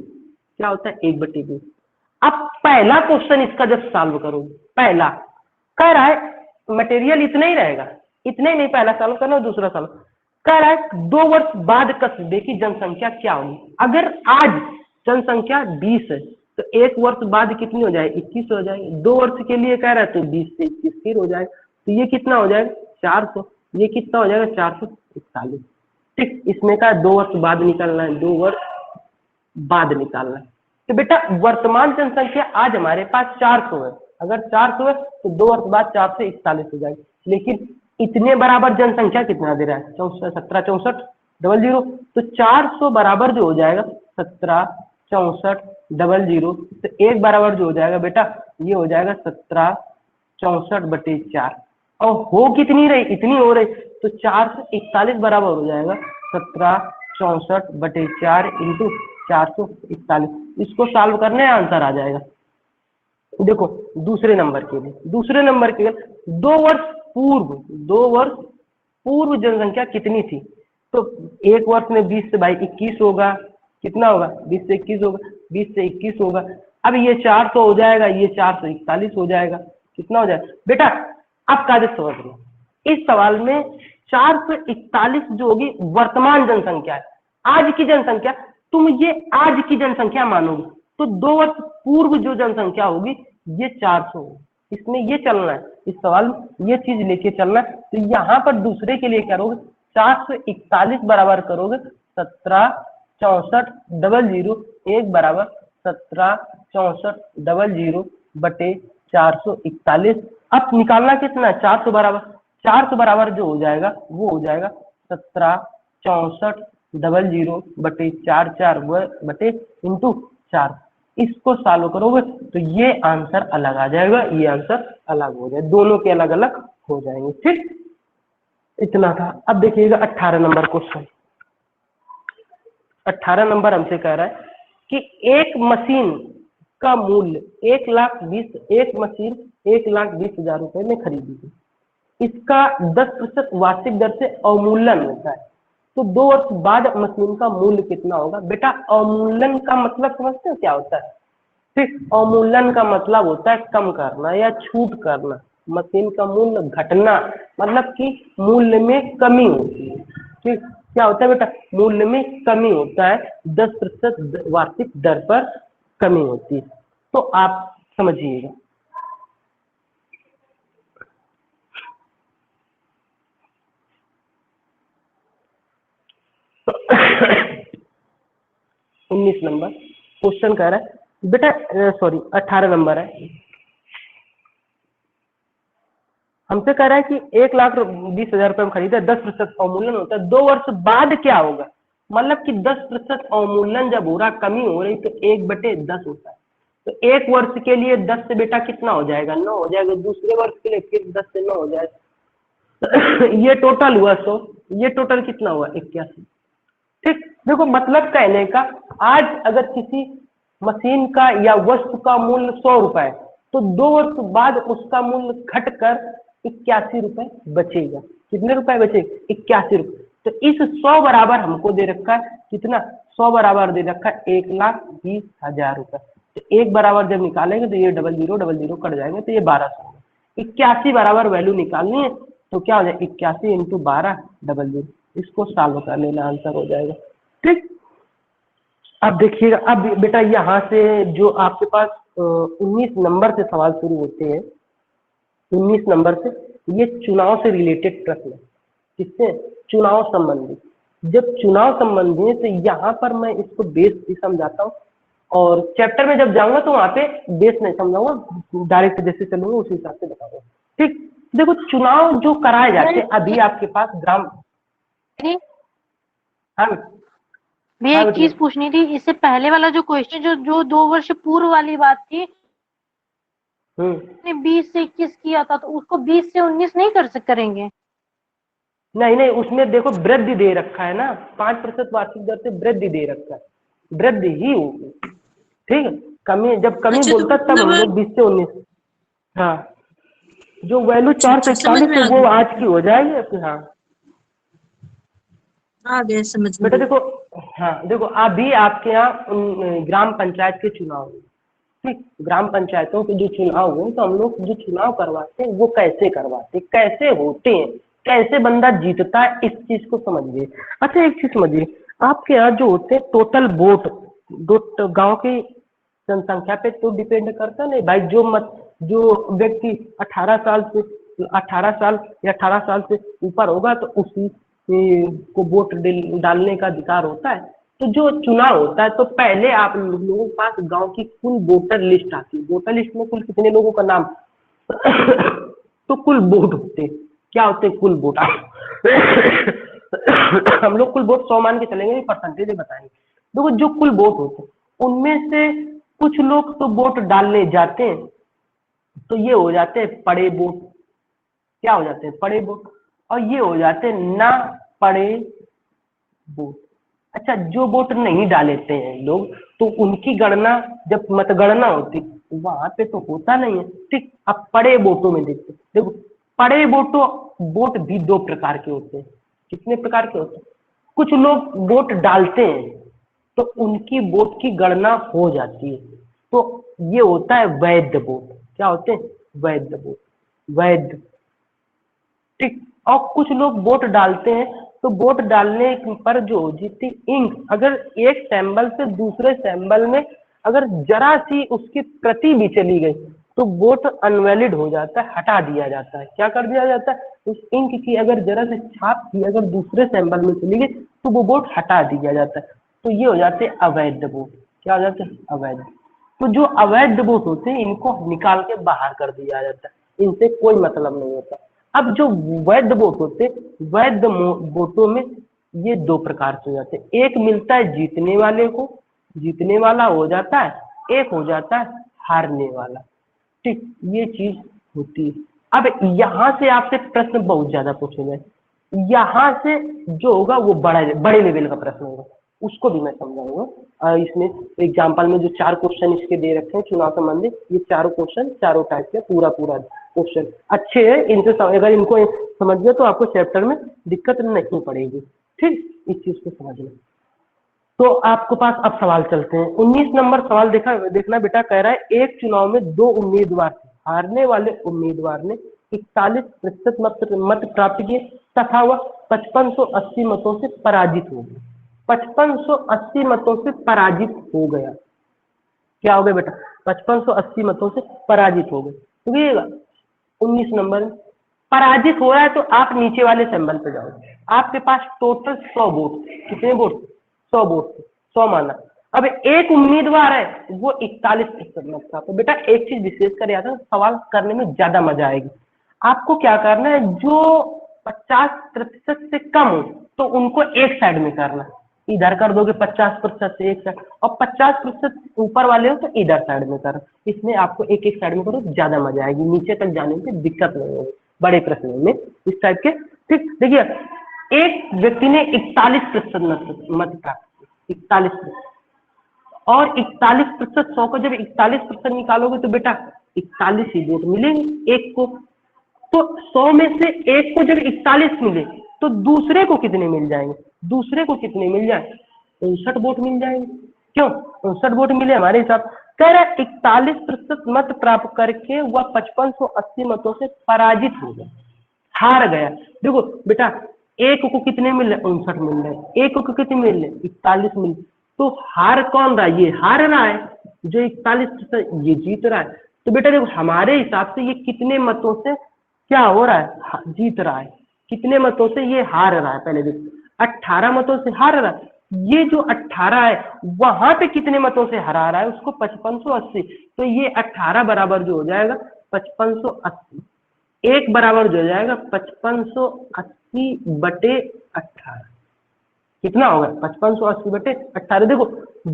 क्या होता है? 1/20। अब पहला क्वेश्चन इसका जब सॉल्व करोगे, पहला कह रहा है मटेरियल इतना ही रहेगा, इतने ही नहीं, पहला सॉल्व करना और दूसरा सॉल्व कह रहा है 2 वर्ष बाद कस्बे की जनसंख्या क्या होगी। अगर आज जनसंख्या 20 है तो 1 वर्ष बाद कितनी हो जाएगी? 21 हो जाएगी। 2 वर्ष के लिए कह रहा है तो 20 से 21 फिर हो जाएगा, तो ये कितना हो जाएगा? 400। ये कितना हो जाएगा? 441। ठीक, इसमें का 2 वर्ष बाद निकालना है, 2 वर्ष बाद निकालना है। तो बेटा वर्तमान जनसंख्या आज हमारे पास 400 है, अगर 400 है तो 2 वर्ष बाद 441 हो जाएगी। लेकिन इतने बराबर जनसंख्या कितना दे रहा है? 17,64,00। तो 400 बराबर जो हो जाएगा 17,64,00, तो एक बराबर जो हो जाएगा बेटा ये हो जाएगा 17,64/4। और हो कितनी रही? इतनी हो रही, तो 441 बराबर हो जाएगा 17,64/4 इंटू 441। इसको सॉल्व करने आंसर आ जाएगा। देखो दूसरे नंबर के लिए, दूसरे नंबर के लिए 2 वर्ष पूर्व जनसंख्या कितनी थी? तो 1 वर्ष में 20 से भाई 21 होगा, कितना होगा? 20 से 21 होगा, 20 से 21 होगा। अब ये 400 हो जाएगा, ये 441 हो जाएगा, कितना हो जाएगा बेटा? अब कायदे समझ लो, इस सवाल में 441 जो होगी वर्तमान जनसंख्या है, आज की जनसंख्या, तुम ये आज की जनसंख्या मानोगे, तो 2 वर्ष पूर्व जो जनसंख्या होगी ये 400 होगी। इसमें ये चलना है, इस सवाल में ये चीज लेके चलना है। तो यहाँ पर दूसरे के लिए करोगे 441 बराबर करोगे 17,64,00, एक बराबर 17,64,00/441। अब निकालना कितना है? 400 बराबर, 400 बराबर जो हो जाएगा वो हो जाएगा 17,64,00/4 इंटू 4। इसको सॉल्व करोगे तो ये आंसर अलग आ जाएगा, ये आंसर अलग हो जाएगा, दोनों के अलग अलग हो जाएंगे। ठीक, इतना था। अब देखिएगा 18 नंबर क्वेश्चन। 18 नंबर हमसे कह रहा है कि एक मशीन का मूल्य 1,20,000, एक मशीन 1,20,000 रुपए में खरीदी थी। इसका 10% वार्षिक दर से अवमूल्यन होता है, तो 2 वर्ष बाद मशीन का मूल्य कितना होगा? बेटा अवमूल्यन का मतलब समझते हो क्या होता है? ठीक, अवमूल्यन का मतलब होता है कम करना या छूट करना, मशीन का मूल्य घटना, मतलब कि मूल्य में कमी होती है। ठीक, क्या होता है बेटा? मूल्य में कमी होता है, 10% वार्षिक दर पर कमी होती है। तो आप समझिएगा। तो 19 नंबर क्वेश्चन कह रहा है बेटा, सॉरी 18 नंबर है, हमसे कह रहा है कि 1,20,000 रुपए में खरीदा, 10% अवमूल्यन होता है, 2 वर्ष बाद क्या होगा? मतलब कि 10% अवमूल्यन जब हो रहा, कमी हो रही, तो 1/10 होता है। तो 1 वर्ष के लिए 10 से बेटा कितना हो जाएगा? 9 हो जाएगा। दूसरे वर्ष के लिए फिर 10 से 9 हो जाएगा। ये टोटल हुआ 100, ये टोटल कितना हुआ? 81। ठीक, देखो मतलब कहने का, आज अगर किसी मशीन का या वस्तु का मूल्य 100 रुपए है, तो 2 वर्ष बाद उसका मूल्य घटकर 81 रुपए बचेगा। कितने रुपए बचेगा? 81 रुपए। तो इस 100 बराबर हमको दे रखा है कितना? 100 बराबर दे रखा है 1,20,000 रुपए। तो 1 बराबर जब निकालेंगे तो ये 0000 कट जाएंगे, तो ये 1200। 81 बराबर वैल्यू निकालनी है, तो क्या हो जाए? 81 इंटू 12 00, इसको सॉल्व कर लेना, आंसर हो जाएगा। ठीक, अब देखिएगा, अब बेटा यहाँ से जो आपके पास 19 नंबर से सवाल शुरू होते हैं, 19 नंबर से, ये चुनाव से रिलेटेड प्रश्न है। किससे? चुनाव संबंधी। जब चुनाव संबंधी है तो यहाँ पर मैं इसको बेस भी समझाता हूँ, और चैप्टर में जब जाऊंगा तो वहां पे बेस नहीं समझाऊंगा, डायरेक्ट जैसे चलूंगा उसी हिसाब से बताऊंगा। ठीक, देखो चुनाव जो कराए जाते हैं, अभी आपके पास ग्राम, हाँ भैया एक चीज पूछनी थी, इससे पहले वाला जो क्वेश्चन जो 2 वर्ष पूर्व वाली बात थी, 20 से 21 किया था, तो उसको 20 से 19 नहीं करेंगे? नहीं, उसमें देखो वृद्धि दे रखा है ना, 5% वार्षिक दर से वृद्धि दे रखा है, वृद्धि ही होगी। ठीक है, कमी जब कमी बोलता तब हम लोग 20 से 19, हाँ, जो वैल्यू 4 से 41 है वो आज की हो जाएगी। हाँ समझ में। बेटा देखो, हाँ देखो, अभी आपके यहाँ ग्राम पंचायत के चुनाव, ठीक, ग्राम पंचायतों के जो चुनाव हुए, तो हम लोग जो चुनाव करवाते हैं वो कैसे करवाते हैं, कैसे होते हैं, कैसे बंदा जीतता है, इस चीज को समझिए। अच्छा एक चीज समझिए, आपके यहाँ जो होते हैं टोटल वोट, गांव की जनसंख्या पे तो डिपेंड करता नहीं भाई, जो व्यक्ति 18 साल या 18 साल से ऊपर होगा तो उसी को वोट डालने का अधिकार होता है। तो जो चुनाव होता है तो पहले आप लोगों के पास गांव की कुल वोटर लिस्ट आती है, वोटर लिस्ट में कुल कितने लोगों का नाम तो कुल वोट होते हैं, क्या होते हैं? कुल वोट। हम लोग कुल वोट 100 मान के चलेंगे, परसेंटेज बताएंगे। देखो जो कुल वोट होते हैं उनमें से कुछ लोग तो वोट डालने जाते हैं, तो ये हो जाते हैं पड़े वोट। क्या हो जाते हैं? पड़े वोट। और ये हो जाते हैं ना पड़े वोट। अच्छा, जो वोट नहीं डालेते हैं लोग, तो उनकी गणना जब मतगणना होती वहां पे तो होता नहीं है। ठीक, अब पड़े वोटों में देखते, देखो पड़े वोट भी 2 प्रकार के होते हैं। कितने प्रकार के होते हैं? कुछ लोग वोट डालते हैं तो उनकी वोट की गणना हो जाती है, तो ये होता है वैध वोट। क्या होते हैं? वैध वोट, वैध। ठीक, और कुछ लोग वोट डालते हैं तो वोट डालने पर जो जितनी इंक, अगर एक सैंबल से दूसरे सैंबल में अगर जरा सी उसकी प्रति भी चली गई तो वोट अनवैलिड हो जाता है, हटा दिया जाता है। क्या कर दिया जाता है? उस इंक की अगर जरा सी छाप की अगर दूसरे सैंबल में चली गई तो वो वोट हटा दिया जाता है। तो ये हो जाते हैं अवैध वोट। क्या हो जाते हैं? अवैध। तो जो अवैध वोट होते हैं इनको निकाल के बाहर कर दिया जाता है, इनसे कोई मतलब नहीं होता। अब जो वैध वोट होते, वैध वोटों में ये 2 प्रकार से हो जाते हैं। एक मिलता है जीतने वाले को, जीतने वाला हो जाता है, एक हो जाता है हारने वाला। ठीक, ये चीज होती है। अब यहाँ से आपसे प्रश्न बहुत ज्यादा पूछे गए, यहाँ से जो होगा वो बड़े लेवल का प्रश्न होगा, उसको भी मैं समझाऊंगा। इसमें एग्जाम्पल में जो 4 क्वेश्चन इसके दे रखे हैं चुनाव संबंधी, ये चारों क्वेश्चन चारों टाइप के पूरा क्वेश्चन अच्छे हैं, इनसे अगर इनको समझ गए तो आपको चैप्टर में दिक्कत नहीं पड़ेगी। ठीक, इस चीज को समझना। तो आपके पास अब सवाल चलते हैं। 19 नंबर सवाल देखना बेटा, कह रहा है एक चुनाव में 2 उम्मीदवार थे, हारने वाले उम्मीदवार ने 41% मत प्राप्त किए तथा वह 5580 मतों से पराजित हो गया। 5580 मतों से पराजित हो गया। क्या हो गया बेटा? 5580 मतों से पराजित हो गए। तो ये 19 नंबर पराजित हो रहा है, तो आप नीचे वाले सिंबल पे जाओ। आपके पास टोटल 100 वोट, कितने वोट? 100 वोट, 100 माना। अब एक उम्मीदवार है वो 41% मत का। तो बेटा एक चीज विशेष कर याद है, सवाल करने में ज्यादा मजा आएगी। आपको क्या करना है, जो 50% से कम हो तो उनको एक साइड में करना, इधर कर दोगे 50% से एक साइड, और 50% ऊपर वाले हो तो इधर साइड में कर। इसमें आपको एक एक साइड में करो, ज्यादा मजा आएगी, नीचे तक जाने में दिक्कत नहीं होगी बड़े प्रश्नों में इस टाइप के। ठीक, देखिए एक व्यक्ति ने 41% मत प्राप्त किए, 41%, और 41% 100 को जब 41% निकालोगे तो बेटा 41 ही वोट मिलेंगे एक को। तो 100 में से एक को जब 41 मिले तो दूसरे को कितने मिल जाएंगे? दूसरे को कितने मिल जाएंगे? 59 वोट मिल जाएंगे। क्यों 59 वोट मिले? हमारे हिसाब कह रहा है 41% मत प्राप्त करके वह 5580 मतों से पराजित हो गया, हार गया। देखो बेटा एक को कितने मिल रहे? 59 मिल रहे। एक को कितने मिल रहे? 41 मिल। तो हार कौन रहा है? ये हार रहा है, जो 41% ये जीत रहा है। तो बेटा देखो हमारे हिसाब से ये कितने मतों से क्या हो रहा है? जीत रहा है। कितने मतों से ये हार रहा है? पहले देखो 18 मतों से हार रहा है। ये जो 18 है वहां पे कितने मतों से हरा रहा है? उसको 5580। तो ये 18 बराबर जो हो जाएगा 5580, एक बराबर जो हो जाएगा 5580 बटे 18। कितना होगा? 5580 बटे 18। देखो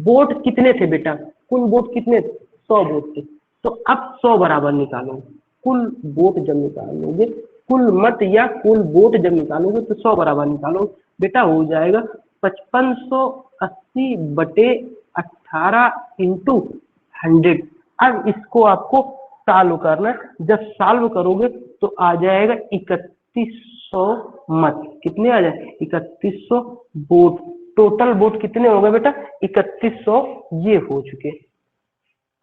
वोट कितने थे बेटा? कुल वोट कितने थे? 100 वोट थे। तो अब 100 बराबर निकालोगे, कुल वोट जब निकालोगे, कुल मत या कुल वोट जब निकालोगे तो 100 बराबर निकालो बेटा, हो जाएगा 5580 बटे 18 इंटू 100। अब इसको आपको सॉल्व करना है। जब सॉल्व करोगे तो आ जाएगा 3100 मत। कितने आ जाए? 3100 वोट। टोटल वोट कितने हो गए बेटा? 3100 ये हो चुके।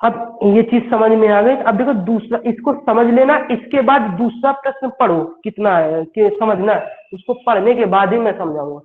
अब ये चीज समझ में आ गई। अब देखो दूसरा, इसको समझ लेना, इसके बाद दूसरा प्रश्न पढ़ो कितना है कि समझना है, उसको पढ़ने के बाद ही मैं समझाऊंगा।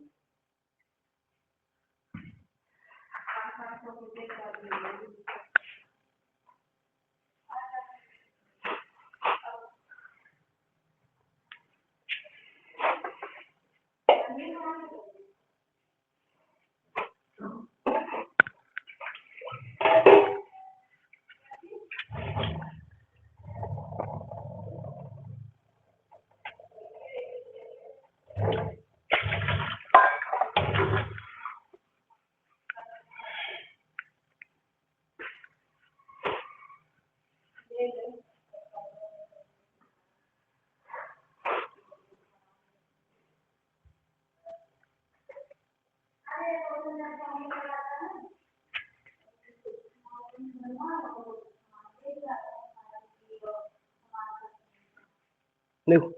देखो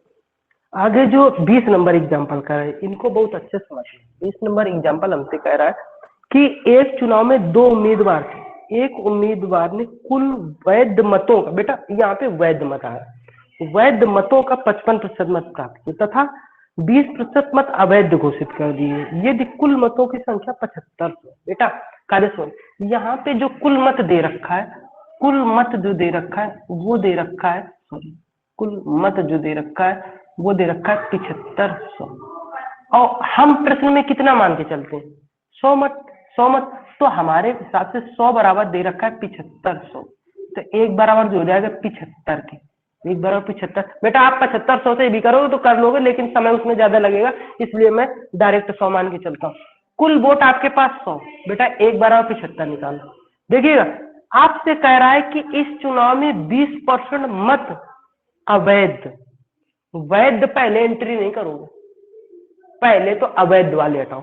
आगे जो 20 नंबर एग्जाम्पल कर रहे हैं इनको बहुत अच्छे से समझिए। 20 नंबर एग्जाम्पल हमसे कह रहा है कि एक चुनाव में 2 उम्मीदवार थे। एक उम्मीदवार ने कुल वैध मतों का, बेटा यहाँ पे वैध मत आया, वैध मतों का 55% मत प्राप्त किया तथा 20% मत अवैध घोषित कर दिए। यदि कुल मतों की संख्या 7500। बेटा कार्य सुन, यहाँ पे जो कुल मत दे रखा है, कुल मत जो दे रखा है वो दे रखा है, सॉरी, कुल मत जो दे रखा है वो दे रखा है 7500। और हम प्रश्न में कितना मान के चलते हैं? 100 मत। 100 मत तो हमारे हिसाब से 100 बराबर दे रखा है 7500। तो एक बराबर जो हो जाएगा 75 के, एक बराबर 75। बेटा आप 7500 से भी करोगे तो कर लोगे, लेकिन समय उसमें ज्यादा लगेगा, इसलिए मैं डायरेक्ट 100 मान के चलता हूँ। कुल वोट आपके पास 100, बेटा एक बराबर 75 निकालो। देखिएगा आपसे कह रहा है कि इस चुनाव में 20% मत अवैध, वैध पहले एंट्री नहीं करोगे, पहले तो अवैध वाले हटाओ।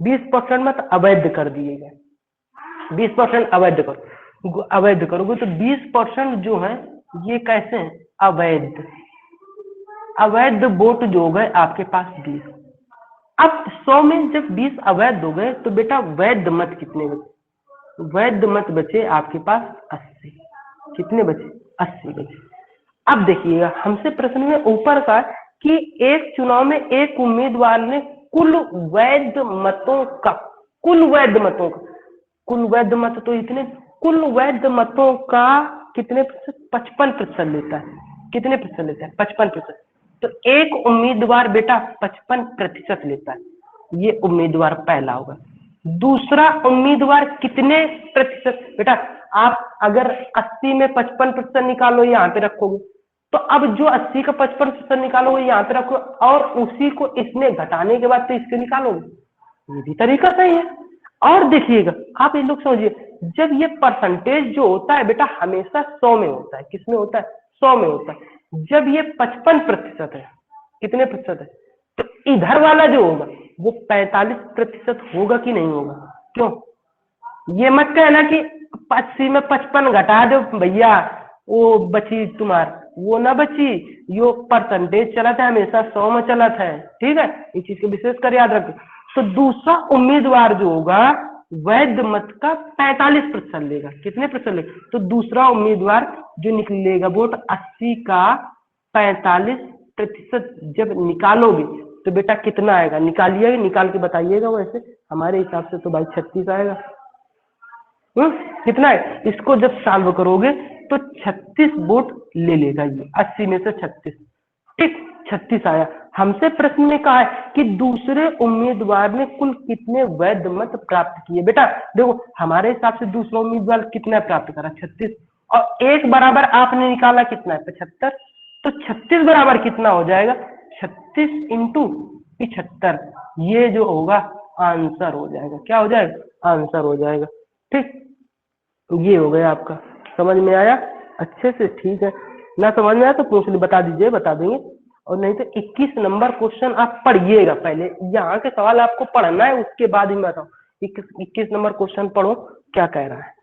20% मत अवैध कर दिए गए, 20% अवैध करो, अवैध करोगे तो 20% जो है ये कैसे हैं? अवैध। अवैध वोट जो हो गए आपके पास 20। अब 100 में जब 20 अवैध हो गए तो बेटा वैध मत कितने बचे? वैध मत बचे आपके पास 80। कितने बचे? 80 बचे। अब देखिएगा हमसे प्रश्न में ऊपर का कि एक चुनाव में एक उम्मीदवार ने कुल वैध मतों का, कुल वैध मतों का, कुल वैध मत तो इतने, कुल वैध मतों का कितने प्रतिशत? 55% लेता है। कितने प्रतिशत लेता है? 55%। तो एक उम्मीदवार बेटा 55% लेता है, ये उम्मीदवार पहला होगा। दूसरा उम्मीदवार कितने प्रतिशत? बेटा आप अगर 80 में 55% निकालो यहाँ पे रखोगे, तो अब जो 80 का 55% निकालोगे यहाँ पे रखो, और उसी को इसमें घटाने के बाद तो इसके निकालोगे। ये भी तरीका सही है। और देखिएगा आप इन लोग समझिए, जब ये परसेंटेज जो होता है बेटा हमेशा 100 में होता है। किसमें होता है? 100 में होता है। जब ये 55% है, कितने प्रतिशत है? तो इधर वाला जो होगा वो 45% होगा कि नहीं होगा? क्यों? ये मत कहना कि 80 में 55 घटा दो भैया वो बची तुम्हार, वो ना बची, यो परसेंटेज चला था हमेशा 100 में चला था, ठीक है, इस चीज को विशेष कर याद रखो। तो दूसरा उम्मीदवार जो होगा वैध मत का 45% लेगा। कितने प्रतिशत लेगा? तो दूसरा उम्मीदवार जो निकलेगा वोट 80 का 45% जब निकालोगे तो बेटा कितना आएगा? निकालिए, निकाल के बताइएगा। वैसे हमारे हिसाब से तो भाई 36 आएगा। कितना है? इसको जब सॉल्व करोगे तो 36 वोट ले लेगा ये 80 में से 36, ठीक, 36 आया। हमसे प्रश्न में कहा है कि दूसरे उम्मीदवार ने कुल कितने वैध मत प्राप्त किए। बेटा देखो हमारे हिसाब से दूसरा उम्मीदवार कितना प्राप्त करा? 36, और एक बराबर आपने निकाला कितना है? 75। तो 36 बराबर कितना हो जाएगा? 36 इंटू 75, ये जो होगा आंसर हो जाएगा। क्या हो जाएगा? आंसर हो जाएगा। ठीक, ये हो गया आपका। समझ में आया अच्छे से? ठीक है, ना समझ में आया तो पूछ बता दीजिए, बता देंगे। और नहीं तो 21 नंबर क्वेश्चन आप पढ़िएगा। पहले यहाँ के सवाल आपको पढ़ना है, उसके बाद ही मैं बताऊँ। 21 नंबर क्वेश्चन पढ़ो क्या कह रहा है।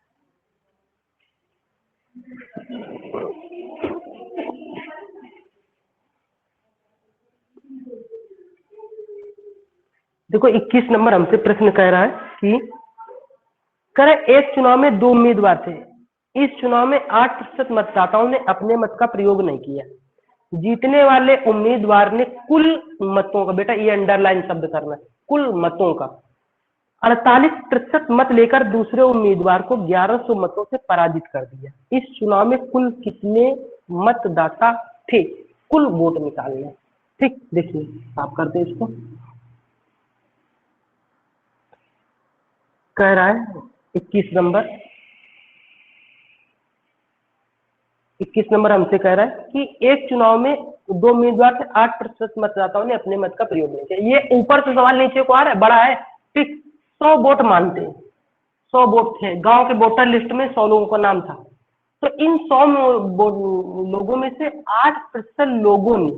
देखो 21 नंबर हमसे प्रश्न कह रहा है कि करे एक चुनाव में 2 उम्मीदवार थे। इस चुनाव में 8% मतदाताओं ने अपने मत का प्रयोग नहीं किया। जीतने वाले उम्मीदवार ने कुल मतों का, बेटा ये अंडरलाइन शब्द करना है, कुल मतों का 48% मत लेकर दूसरे उम्मीदवार को 1100 मतों से पराजित कर दिया। इस चुनाव में कुल कितने मतदाता थे? कुल वोट निकालने। ठीक, देखिए आप करते इसको। कह रहा है 21 नंबर हमसे कह रहा है कि एक चुनाव में 2 उम्मीदवार थे, 8% मतदाताओं ने अपने मत का प्रयोग नहीं किया। ये ऊपर से सवाल नीचे को आ रहा है, बड़ा है। ठीक, 100 वोट मानते हैं, 100 वोट थे, गांव के वोटर लिस्ट में 100 लोगों का नाम था। तो इन 100 लोगों में से 8% लोगों ने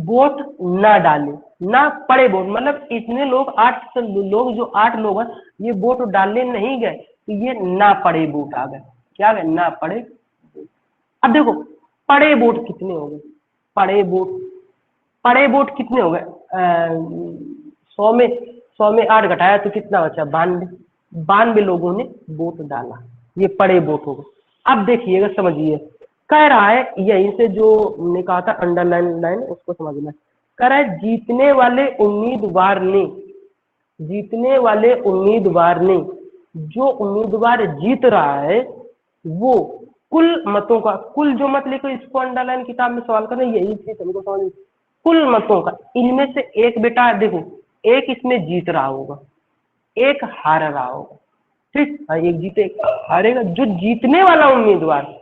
वोट ना डाले, ना पड़े वोट, मतलब इतने लोग 8% लोग, जो 8 लोग हैं ये वोट डालने नहीं गए, तो ये ना पड़े वोट आ गए। क्या गए? ना पड़े। अब देखो पड़े वोट कितने हो गए? पड़े वोट कितने हो गए? 100 में 8 घटाया तो कितना बचा? 92 लोगों ने वोट डाला, ये पड़े वोट हो गए। अब देखिएगा, समझिए, कह रहा है यहीं से जो ने कहा था अंडरलाइन लाइन, उसको समझना। कह रहा है जीतने वाले उम्मीदवार ने जो उम्मीदवार जीत रहा है वो कुल मतों का, कुल जो मत लेकर इसको अंडरलाइन किताब में सवाल करना, यही चीज हमको समझ। कुल मतों का, इनमें से एक, बेटा देखो, एक इसमें जीत रहा होगा, एक हार रहा होगा। ठीक, एक जीते एक हारेगा। जो जीतने वाला उम्मीदवार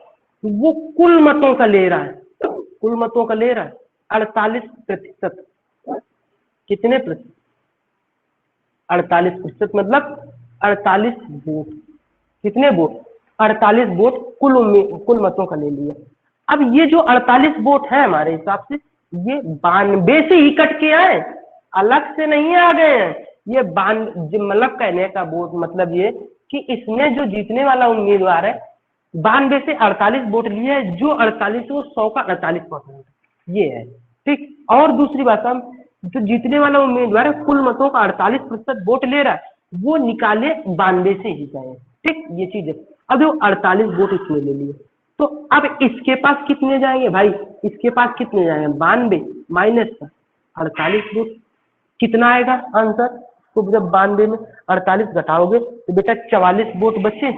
वो कुल मतों का ले रहा है, 48%। कितने प्रतिशत? 48% मतलब 48 वोट। कितने वोट? 48 वोट कुल मतों का ले लिया। अब ये जो 48 वोट है हमारे हिसाब से ये 92 से ही कट के आए, अलग से नहीं आ गए हैं। ये मतलब कहने का वोट मतलब ये कि इसमें जो जीतने वाला उम्मीदवार है 92 से 48 वोट लिए है, जो 48 वो 100 का 48% ये है। ठीक, और दूसरी बात, हम जो जीतने वाला उम्मीदवार है कुल मतों का 48% वोट ले रहा है, वो निकाले 92 से ही गए। ठीक, ये चीज है। अब वो 48 वोट इसने ले लिए, तो अब इसके पास कितने जाएंगे भाई? इसके पास कितने जाएंगे? 92 माइनस 48 वोट, कितना आएगा आंसर? तो जब 92 में 48 घटाओगे तो बेटा 44 वोट बचे।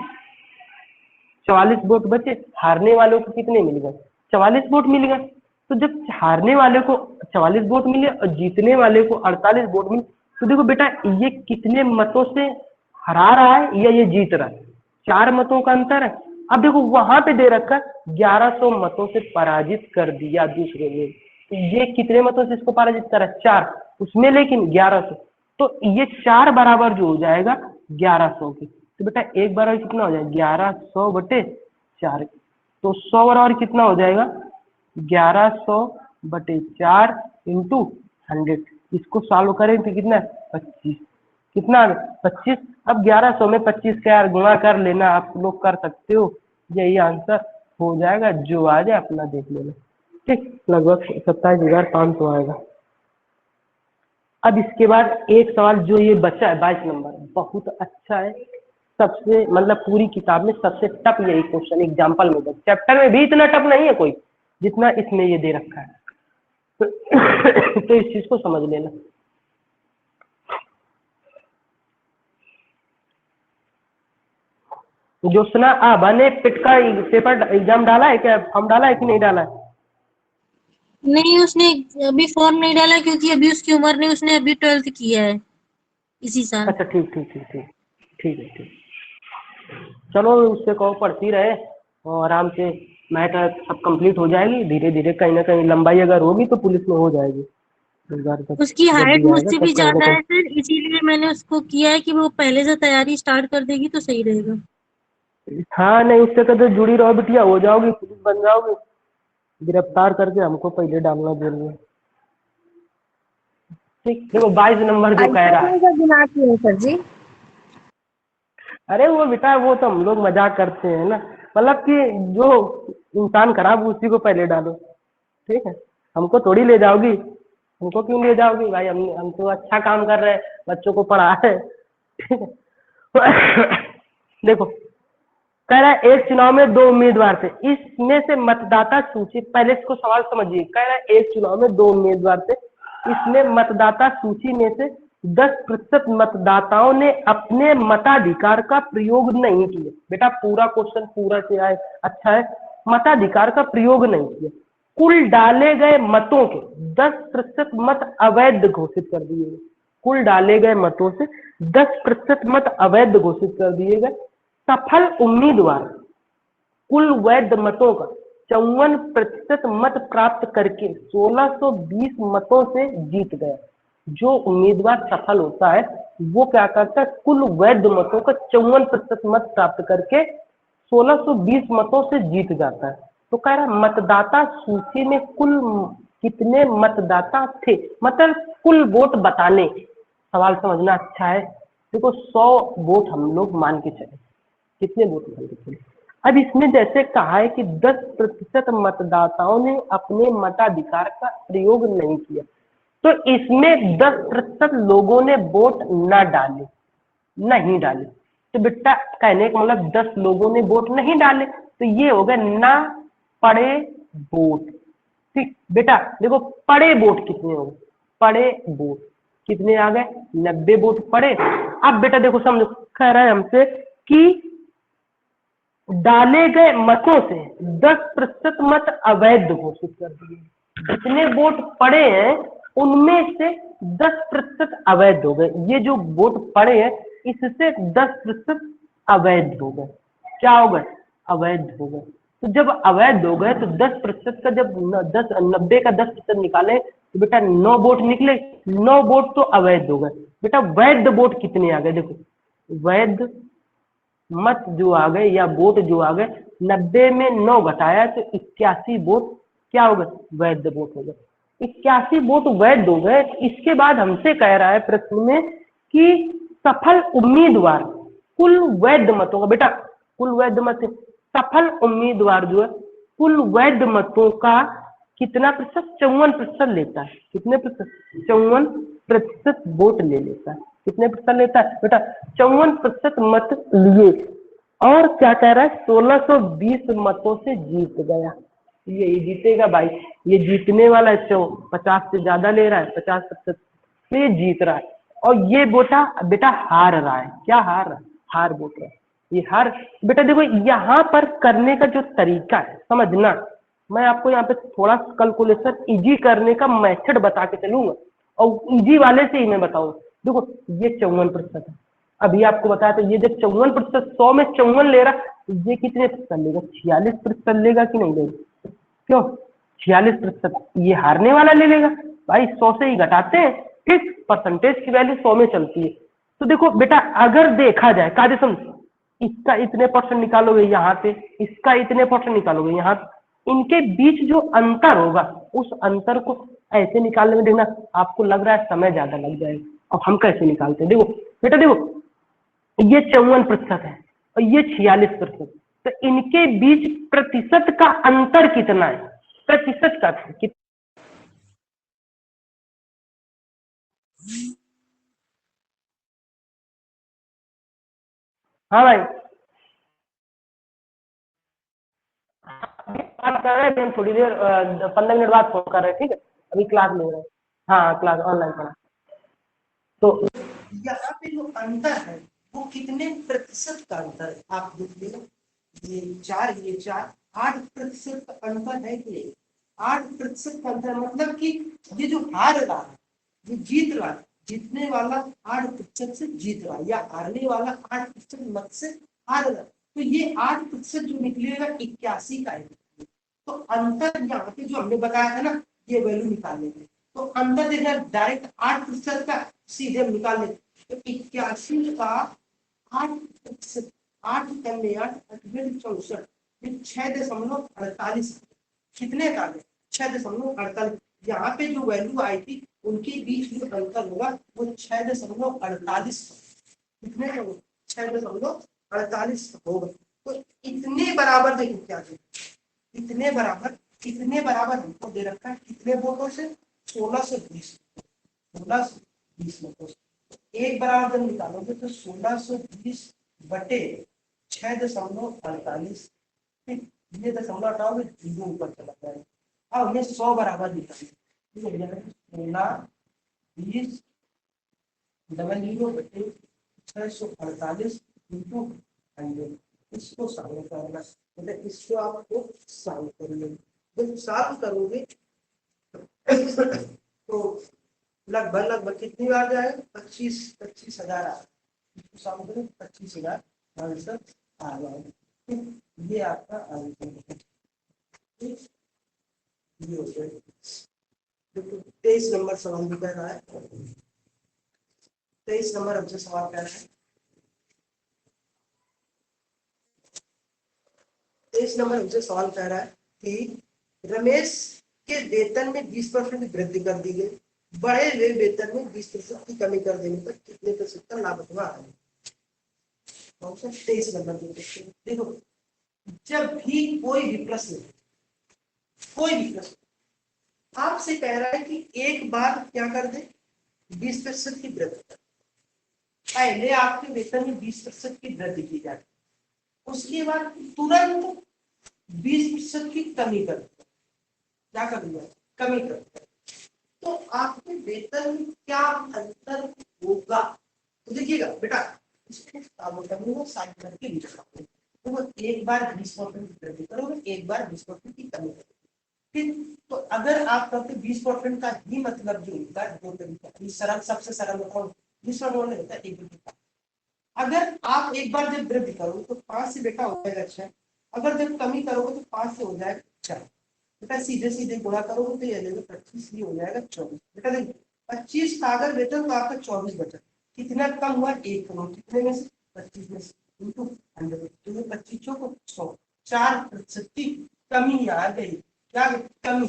44 वोट बचे, हारने वालों को कितने मिल गए? 44 वोट मिल गए। तो जब हारने वाले को 44 वोट मिले और जीतने वाले को 48 वोट मिले, तो देखो बेटा ये कितने मतों से हरा रहा है या ये जीत रहा है? 4 मतों का अंतर है। अब देखो वहां पे दे रखा 1100 मतों से पराजित कर दिया दूसरे ने, तो ये कितने मतों से इसको पराजित करा? 4, उसमें लेकिन 1100, तो ये 4 बराबर जो हो जाएगा 1100 की। तो बेटा एक बराबर कितना हो जाएगा? 1100 बटे 4, तो 100 बराबर कितना हो जाएगा? 1100 बटे 4 इंटू 100, इसको सॉल्व करें तो कितना है 25, कितना 25। अब 1100 में 25 का यार गुणा कर लेना, आप लोग कर सकते हो, यही आंसर हो जाएगा, जो आ जाए अपना देख लेना। ठीक, लगभग 27,500 आएगा। अब इसके बाद एक सवाल जो ये बचा है 22 नंबर, बहुत अच्छा है, सबसे मतलब पूरी किताब में सबसे टफ यही क्वेश्चन एग्जाम्पल में, चैप्टर में भी इतना टफ नहीं है कोई जितना इसमें ये दे रखा है। तो इस चीज को समझ लेना। ज्योत्सना आभा ने पिट का पेपर एग्जाम डाला है क्या, फॉर्म डाला है कि नहीं डाला है? नहीं, उसने अभी फॉर्म नहीं डाला क्योंकि अभी उसकी उम्र नहीं, उसने अभी 12th किया है इसी साल। अच्छा ठीक ठीक ठीक ठीक ठीक है, ठीक। चलो उससे कहो पढ़ती रहे और आराम से मैटर सब कंप्लीट हो जाएगी धीरे धीरे, कहीं ना कहीं लंबाई अगर होगी तो पुलिस में हो जाएगी इस बार तक। उसकी जब हाइट भी आएगा मुझसे तब भी कहीं ना ज्यादा कहीं। है सर, इसीलिए मैंने उसको किया है कि वो पहले से तैयारी स्टार्ट कर देगी तो सही रहेगा। हाँ नहीं, उससे कभी जुड़ी रहो बिटिया, हो जाओगी पुलिस बन जाओगी, गिरफ्तार करके हमको पहले डालना जेल में। ठीक, देखो 22 नंबर जो कह रहा है, गुनाह क्यों है सर जी? अरे वो बेटा वो तो हम लोग मजाक करते हैं ना, मतलब कि जो इंसान खराब उसी को पहले डालो। ठीक है, हमको थोड़ी ले जाओगी, हमको क्यों ले जाओगी भाई, हम तो अच्छा काम कर रहे हैं, बच्चों को पढ़ा है। ठीक है। देखो कह रहा है एक चुनाव में 2 उम्मीदवार थे, इसमें से मतदाता सूची, पहले इसको सवाल समझिए, कह रहा है एक चुनाव में 2 उम्मीदवार थे, इसमें मतदाता सूची में से 10% मतदाताओं ने अपने मताधिकार का प्रयोग नहीं किया। बेटा पूरा क्वेश्चन पूरा से आए अच्छा है, मताधिकार का प्रयोग नहीं किया। कुल डाले गए मतों के 10% मत अवैध घोषित कर दिए गए, कुल डाले गए मतों से 10% मत अवैध घोषित कर दिए गए। सफल उम्मीदवार कुल वैध मतों का 54% मत प्राप्त करके 1620 मतों से जीत गया। जो उम्मीदवार सफल होता है वो क्या करता है, कुल वैध मतों का 54% मत प्राप्त करके 1620 मतों से जीत जाता है। तो कह रहा है मतदाता सूची में कुल कितने मतदाता थे, मतलब कुल वोट बताने, सवाल समझना अच्छा है। देखो 100 वोट हम लोग मान के चले, कितने वोट मान के चले। अब इसमें जैसे कहा है कि 10% मतदाताओं ने अपने मताधिकार का प्रयोग नहीं किया, तो इसमें 10% लोगों ने वोट न डाले, नहीं डाले। तो बेटा कहने का मतलब 10 लोगों ने वोट नहीं डाले, तो ये हो गया ना पड़े वोट। ठीक बेटा देखो पड़े वोट कितने हो गए, पड़े वोट कितने आ गए, 90 वोट पड़े। अब बेटा देखो समझो, कह रहा है हमसे कि डाले गए मतों से 10% मत अवैध घोषित कर दिए, जितने वोट पड़े हैं उनमें से 10% अवैध हो गए। ये जो वोट पड़े हैं इससे 10% अवैध हो गए, क्या हो गए, अवैध हो गए। तो जब अवैध हो गए तो 10% का जब 90 का 10% निकाले तो बेटा 9 वोट निकले, 9 वोट तो अवैध हो गए। बेटा वैध वोट कितने आ गए, देखो वैध मत जो आ गए या वोट जो आ गए, 90 में 9 घटाया तो 81 वोट क्या हो गए, वैध वोट हो गए। 81 वोट वैध हो गए। इसके बाद हमसे कह रहा है प्रश्न में कि सफल उम्मीदवार कुल वैध मतों का, बेटा कुल वैध मत, सफल उम्मीदवार जो है कुल वैध मतों का कितना प्रतिशत, 54% लेता है। कितने प्रतिशत, 54% वोट ले लेता है। कितने प्रतिशत लेता है बेटा, 54% मत लिए, और क्या कह रहा है 1620 मतों से जीत गया। ये जीतेगा भाई, ये जीतने वाला है, 50 से ज्यादा ले रहा है, 50% तो ये जीत रहा है। और ये बेटा हार रहा है, क्या हार रहा है, हार बोल रहा है, ये हार। बेटा देखो यहाँ पर करने का जो तरीका है समझना, मैं आपको यहाँ पे थोड़ा कैलकुलेशन इजी करने का मेथड बता के चलूंगा, और इजी वाले से ही मैं बताऊंगा। देखो ये 54% है, अभी आपको बताया तो ये जब 54%, 100 में 54 ले रहा, तो ये कितने प्रतिशत लेगा, 46% लेगा कि नहीं लेगा, क्यों 46% ये हारने वाला ले लेगा भाई, 100 से ही घटाते हैं, ठीक परसेंटेज की वैल्यू 100 में चलती है। तो देखो बेटा अगर देखा जाए काजे समझ, इसका इतने परसेंट निकालोगे यहाँ पे, इसका इतने परसेंट निकालोगे यहाँ, इनके बीच जो अंतर होगा उस अंतर को ऐसे निकालने में देखना आपको लग रहा है समय ज्यादा लग जाएगा। और हम कैसे निकालते हैं, देखो बेटा देखो, ये 54% है और ये 46%, तो इनके बीच प्रतिशत का अंतर कितना है, प्रतिशत का हाँ भाई बात कर रहे हैं, हम थोड़ी देर 15 मिनट बाद फोन कर रहे हैं, ठीक है, अभी क्लास ले रहे हैं। हाँ क्लास ऑनलाइन पढ़ा। तो यहाँ पे जो अंतर है वो कितने प्रतिशत का अंतर है आप देखिएगा, ये 4 8% का अंतर है कि 8% का अंतर, मतलब कि ये जो हार रहा है ये जीत रहा है, जीतने वाला 8% से जीत रहा है या हारने वाला 8% मत से हार रहा है, तो ये 8% जो निकलेगा 81 का है। तो अंतर यहाँ पे जो हमने बताया था ना, ये वैल्यू निकालने में, तो अंतर देखना डायरेक्ट 8% का सीधे हम निकाल लेते, तो 81 का 8%, 8 करने 8 64, 6.48 कितने का है, 6.48। यहाँ पे जो वैल्यू आई थी उनके बीच जो अंतर होगा वो 6.48, कितने का, 6.48 होगा। तो इतने बराबर देखो क्या है, इतने बराबर हमको दे रखा है कितने वोटों से, 1620 वोटों से। एक बराबर जब निकालोगे तो 1620 बटे 6.48, ये दशमलव हटाओगे जीरो ऊपर चला जाएगा। अब ये 100 बराबर निकालेंगे, 1620 00 बटे 648 इंटू 100, इसको सॉल्व करना, मतलब इसको आपको सॉल्व करोगे, जब सॉल्व करोगे तो लगभग कितनी बार जाएगा, 25,000 आ, इसको सॉल्व करें 25,000 आंसर आ जाएगा। ये आपका आंसर है, ये हो गया। 23 नंबर सवाल भी कह रहा है, 23 नंबर हमसे सवाल कह रहा है, 23 नंबर हमसे सवाल कह रहा है कि रमेश के वेतन में 20% की वृद्धि कर दी गई, बढ़े हुए वेतन में 20% की कमी कर देने पर कितने प्रतिशत का लाभ हुआ है। 23 नंबर देखो, जब भी कोई भी प्रश्न आपसे कह रहा है कि एक बार क्या कर दे, 20% की वृद्धि, पहले आपके वेतन में 20% की वृद्धि की जाती, उसके बाद तुरंत 20% की कमी कर, क्या कर दिया, कमी कर दिया, तो आपके वेतन में क्या अंतर होगा। तो देखिएगा बेटा, इसको साइन करके लिखा, तो एक बार 20% की वृद्धि करोगे, एक बार 20% की कमी करोगे, फिर तो अगर आप करते 20% का ही मतलब जो होता है, दो तरीका, सरल, सबसे सरल होता है, अगर आप एक बार जब वृद्धि करोगे तो 5 से बेटा हो जाएगा 6, अगर जब कमी करोगे तो 5 से हो जाएगा 4, बेटा सीधे गुणा करोगे तो ये 25, ये हो जाएगा 24। बेटा देखिए 25 का अगर वेतन तो आपका 24 बचा, कितना कम हुआ, 1 करोड़, कितने में से, 25 में से, इंटू 100, तो 25 को 100, 4% की कमी आ गई, क्या कमी,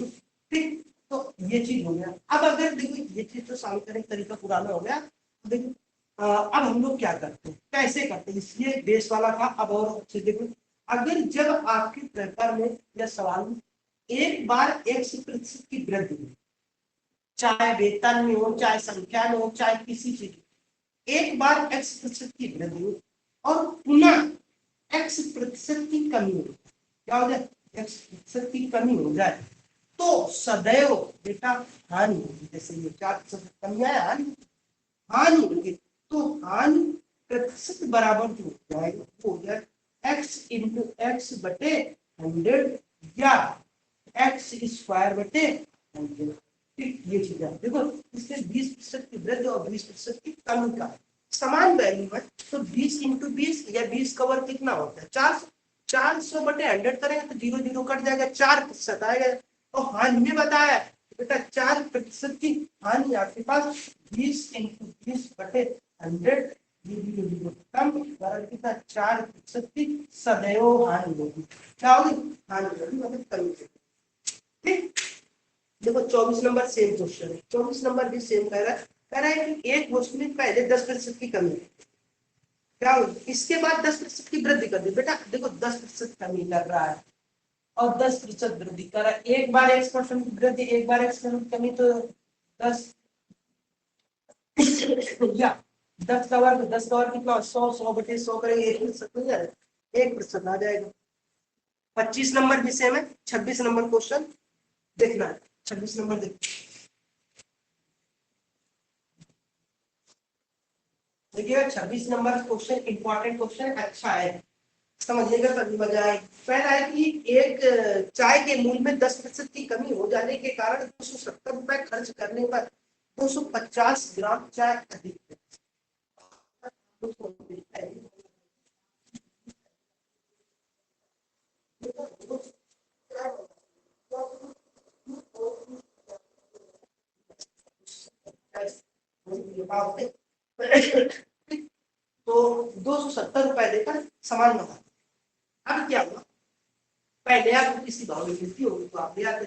ठीक, तो ये चीज हो गया। अब अगर देखो ये चीज तो सॉल्व करने का तरीका पुराना हो गया, देखो अब हम लोग क्या करते हैं, कैसे करते हैं, इसलिए बेस वाला था। अब और अच्छे देखो, अगर जब आपके पेपर में या सवाल में एक बार 1% की वृद्धि, चाहे वेतन में हो, चाहे संख्या में हो, चाहे किसी चीज, एक बार 1% की वृद्धि हो और पुनः 1% की कमी हो, क्या हो जाए, 1% की कमी हो जाए, तो सदैव बेटा हानि होगी। जैसे ये 4% कमी आया, हानि होगी, तो हानि प्रतिशत बराबर जो हो जाएगा वो हो जाए x इंटू एक्स बटे 100 या x स्क्वायर बटे 100, ठीक, ये चीज है। देखो इससे 20% की वृद्धि और 20% की कमी का समान वैल्यू है, तो 20 इंटू 20 या 20 कवर कितना होता है, 400, 400 बटे 100 करेंगे तो 0 0 कट जाएगा, 4% आएगा। तो हानि में बताया बेटा 4% की हानि आपके पास 20 इंटू 20 बटे 100 ये जीरो जीरो कम, बराबर कितना 4% की सदैव हानि होगी। क्या होगी? हानि होगी, मतलब कमी होगी। ठीक, देखो 24 नंबर सेम क्वेश्चन है, 24 नंबर भी सेम कह रहा है कि एक वस्तु में पहले 10% की कमी है, क्या होगी? इसके बाद 10% की वृद्धि कर दे। बेटा देखो 10% कमी कर रहा है और 10% वृद्धि कर रहा है, एक बार x% की वृद्धि, एक बार x% कमी, तो 10 या 10 का वर्ग, 10 का वर्ग कितना? 100, 100 बटे 100 करेंगे 1% हो जाएगा, 1% आ जाएगा। 25 नंबर भी सेम है, 26 नंबर क्वेश्चन देखना है, 26 नंबर देखिएगा। 26 नंबर क्वेश्चन इंपॉर्टेंट क्वेश्चन, अच्छा है, समझिएगा तभी मजा आए। पहला है कि एक चाय के मूल्य में 10% की कमी हो जाने के कारण 270 रुपए खर्च करने पर 250 ग्राम चाय अधिक है। तो 270 रुपए देकर सामान मंगा। अब क्या हुआ, पहले आपको किसी भाव में मिलती होगी तो आप ले आते,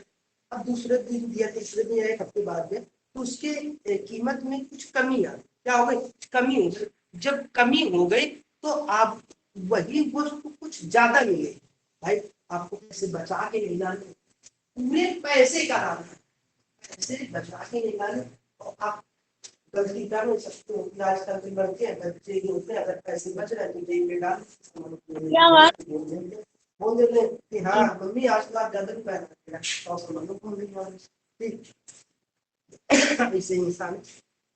अब दूसरे दिन दिया, तीसरे दिन या एक हफ्ते बाद में, तो उसके कीमत में कुछ कमी आ गई। क्या हो गई? कमी हो गई। जब कमी हो गई तो आप वही वस्तु कुछ ज्यादा मिल गई। भाई आपको पैसे बचा के नहीं लाने, पूरे पैसे का नाम है, पैसे बचा के नहीं लाने। और आप गलती कर नहीं सकते हो कि आजकल के लड़के हैं, बच्चे जो होते हैं, अगर पैसे बच रहे हैं तो जेब में डाल क्या बात? बोल देते हैं कि हाँ मम्मी आज तो आप ज्यादा रुपया रखेगा, 100 बोल देंगे। ठीक, ऐसे इंसान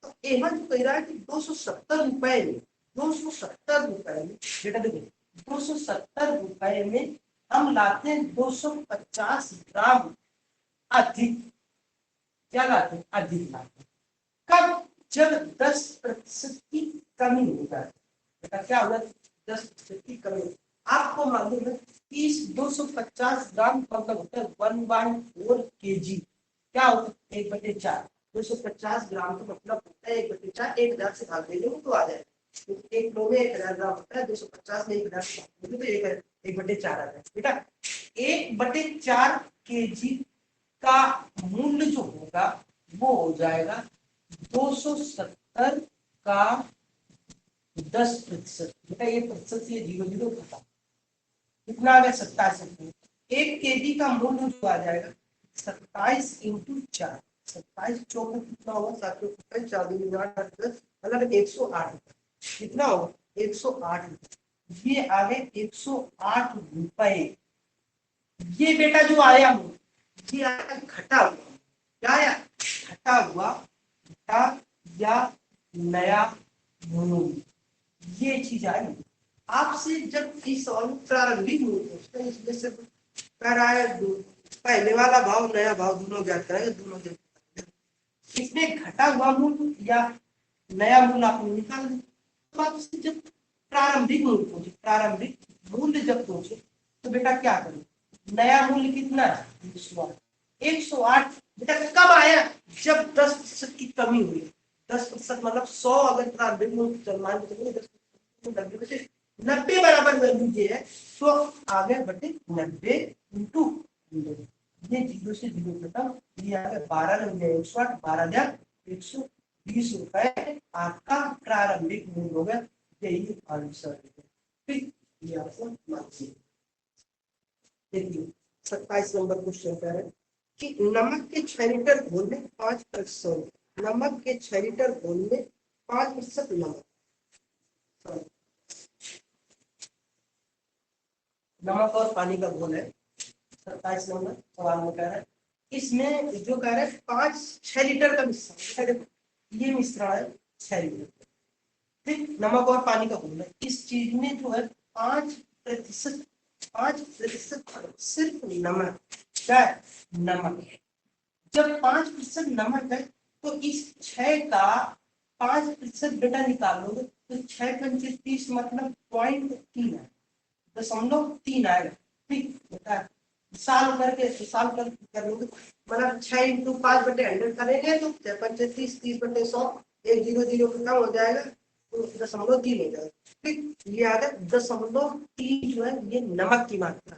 तो एवं जो कह रहा है कि 270 रुपए में, 270 रुपए में, बेटा देखो 270 रुपए में हम लाते हैं 250 ग्राम अधिक। क्या लाते हैं? अधिक लाते हैं। कब? जब 10% की कमी हो जाए। बेटा क्या होगा? 10% की कमी। आपको मालूम है कि इस 250 ग्राम का मतलब होता है 1/4 kg। क्या होता है? 1/4। 250 ग्राम का मतलब होता है 1/4, 1000 से भाग देंगे तो आ जाएगा। तो एक किलो में 1000 ग्राम होता है, 250 में 1000 से भाग देंगे तो 1/4 आ जाएगा। बेटा 1/4 kg का मूल्य जो होगा वो हो जाएगा 270 का 10%। बेटा ये प्रतिशत से जीरो जीरो खत्म, कितना आ गया? 27। 1 kg का मूल्य जो आ जाएगा 27 × 4, 27 चौक कितना होगा? 7 रुपए, 4 दूनी 8, 10 मतलब 108 रुपए। कितना होगा? 108 रुपए। ये आ गए 108 रुपए। ये बेटा जो आया ये आया घटा हुआ। क्या आया? घटा हुआ, घटा या नया मूल्य, ये चीज आई। आपसे जब इस सवाल में प्रारंभिक मूल्य पूछते हैं, इसमें से कह रहा है पहले वाला भाव नया भाव दोनों ज्ञात करेंगे, दोनों इसमें घटा हुआ मूल्य या नया मूल्य आपने निकाल दिया। तो आपसे जब प्रारंभिक मूल्य पूछे, प्रारंभिक मूल्य जब पूछे तो बेटा क्या करें? नया मूल्य कितना है? 108। बेटा कब आया? जब 10% की कमी हुई। 10% मतलब 100 अगर प्रारंभिक मूल्य मान के चलिए 10% 90 बराबर वैल्यू ये है, तो आगे बटे 90 इंटू 100। ये जीरो से जीरो खत्म, ये आ गया 12 × 108, 12,120 रुपए आपका प्रारंभिक मूल्य होगा। यही आंसर है। ठीक, ये आपको मानसिक। देखिए 27 नंबर क्वेश्चन कह रहे हैं कि नमक के 6 लीटर घोल में 5%, नमक के 6 लीटर घोल में 5% नमक, नमक और पानी का घोल है। 27 नंबर सवाल में कह रहा है, इसमें जो कह रहा है 6 लीटर का मिश्रण, ये मिश्रण है 6 लीटर। ठीक, नमक और पानी का घोल है। इस चीज में जो है 5% सिर्फ नमक। क्या है? नमक है। जब 5% नमक है तो इस 6 का 5% बेटा निकाल लोगे तो 6 × 30 मतलब 0.3 है, 0.3 आएगा। ठीक बेटा साल करके कर लोगे, मतलब 6 × 5/100 करेंगे तो 6 × 5 = 30, 30/100, 1 0 0 खत्म हो जाएगा, तो 0.3 हो जाएगा। ठीक, ये आ गया 0.3 जो है ये नमक की मात्रा,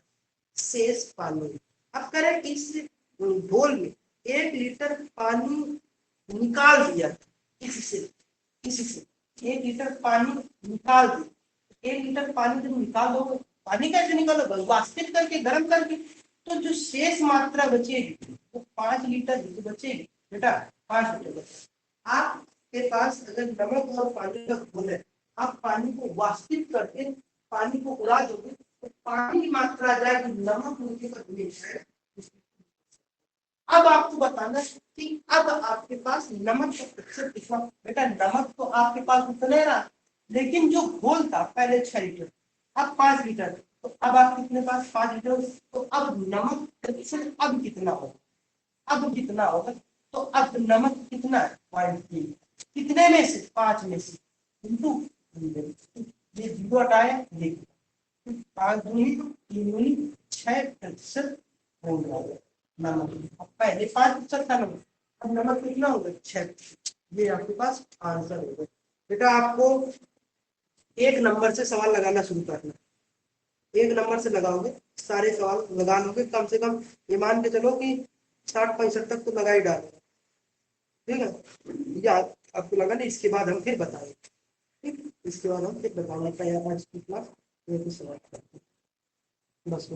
शेष पानी। अब करें इस घोल में 1 लीटर पानी निकाल दिया किसी से 1 लीटर पानी निकाल दिया। 1 लीटर पानी जब निकाल दोगे, पानी कैसे निकालोगे? वाष्पित करके, गर्म करके। तो जो शेष मात्रा बचेगी वो 5 लीटर बचेगी बेटा, 5 लीटर बचेगी। आपके पास अगर नमक और पानी का घोल है, आप पानी को वाष्पित करके पानी को उड़ा दोगे तो पानी की मात्रा जाएगी नमक नीचे पर घुल जाएगा। अब आपको बताना कि अब आपके पास नमक का प्रतिशत कितना। बेटा नमक तो आपके पास उतना ही रहा, लेकिन जो घोल था पहले 6 लीटर, अब 5 लीटर, तो अब आप कितने पास 5 लीटर, तो अब नमक प्रतिशत अब कितना होगा? अब कितना होगा? तो अब नमक कितना है? 0.3। कितने में से? 5 में से इंटू ये 0 हटाया, देखिए 5 दूनी 3 दूनी 6% हो जाएगा नमक। अब पहले 5% था नमक, अब नमक कितना होगा? 6। ये आपके पास आंसर होगा। बेटा आपको 1 नंबर से सवाल लगाना शुरू करना, 1 नंबर से लगाओगे, सारे सवाल लगा लोगे, कम से कम ये मान के चलो कि 60-65 तक तो लगा ही डालोगे। ठीक है, या आपको लगा नहीं, इसके बाद हम फिर बताएंगे। ठीक, इसके बाद हम फिर बताएंगे। आज की क्लास ये सवाल बस।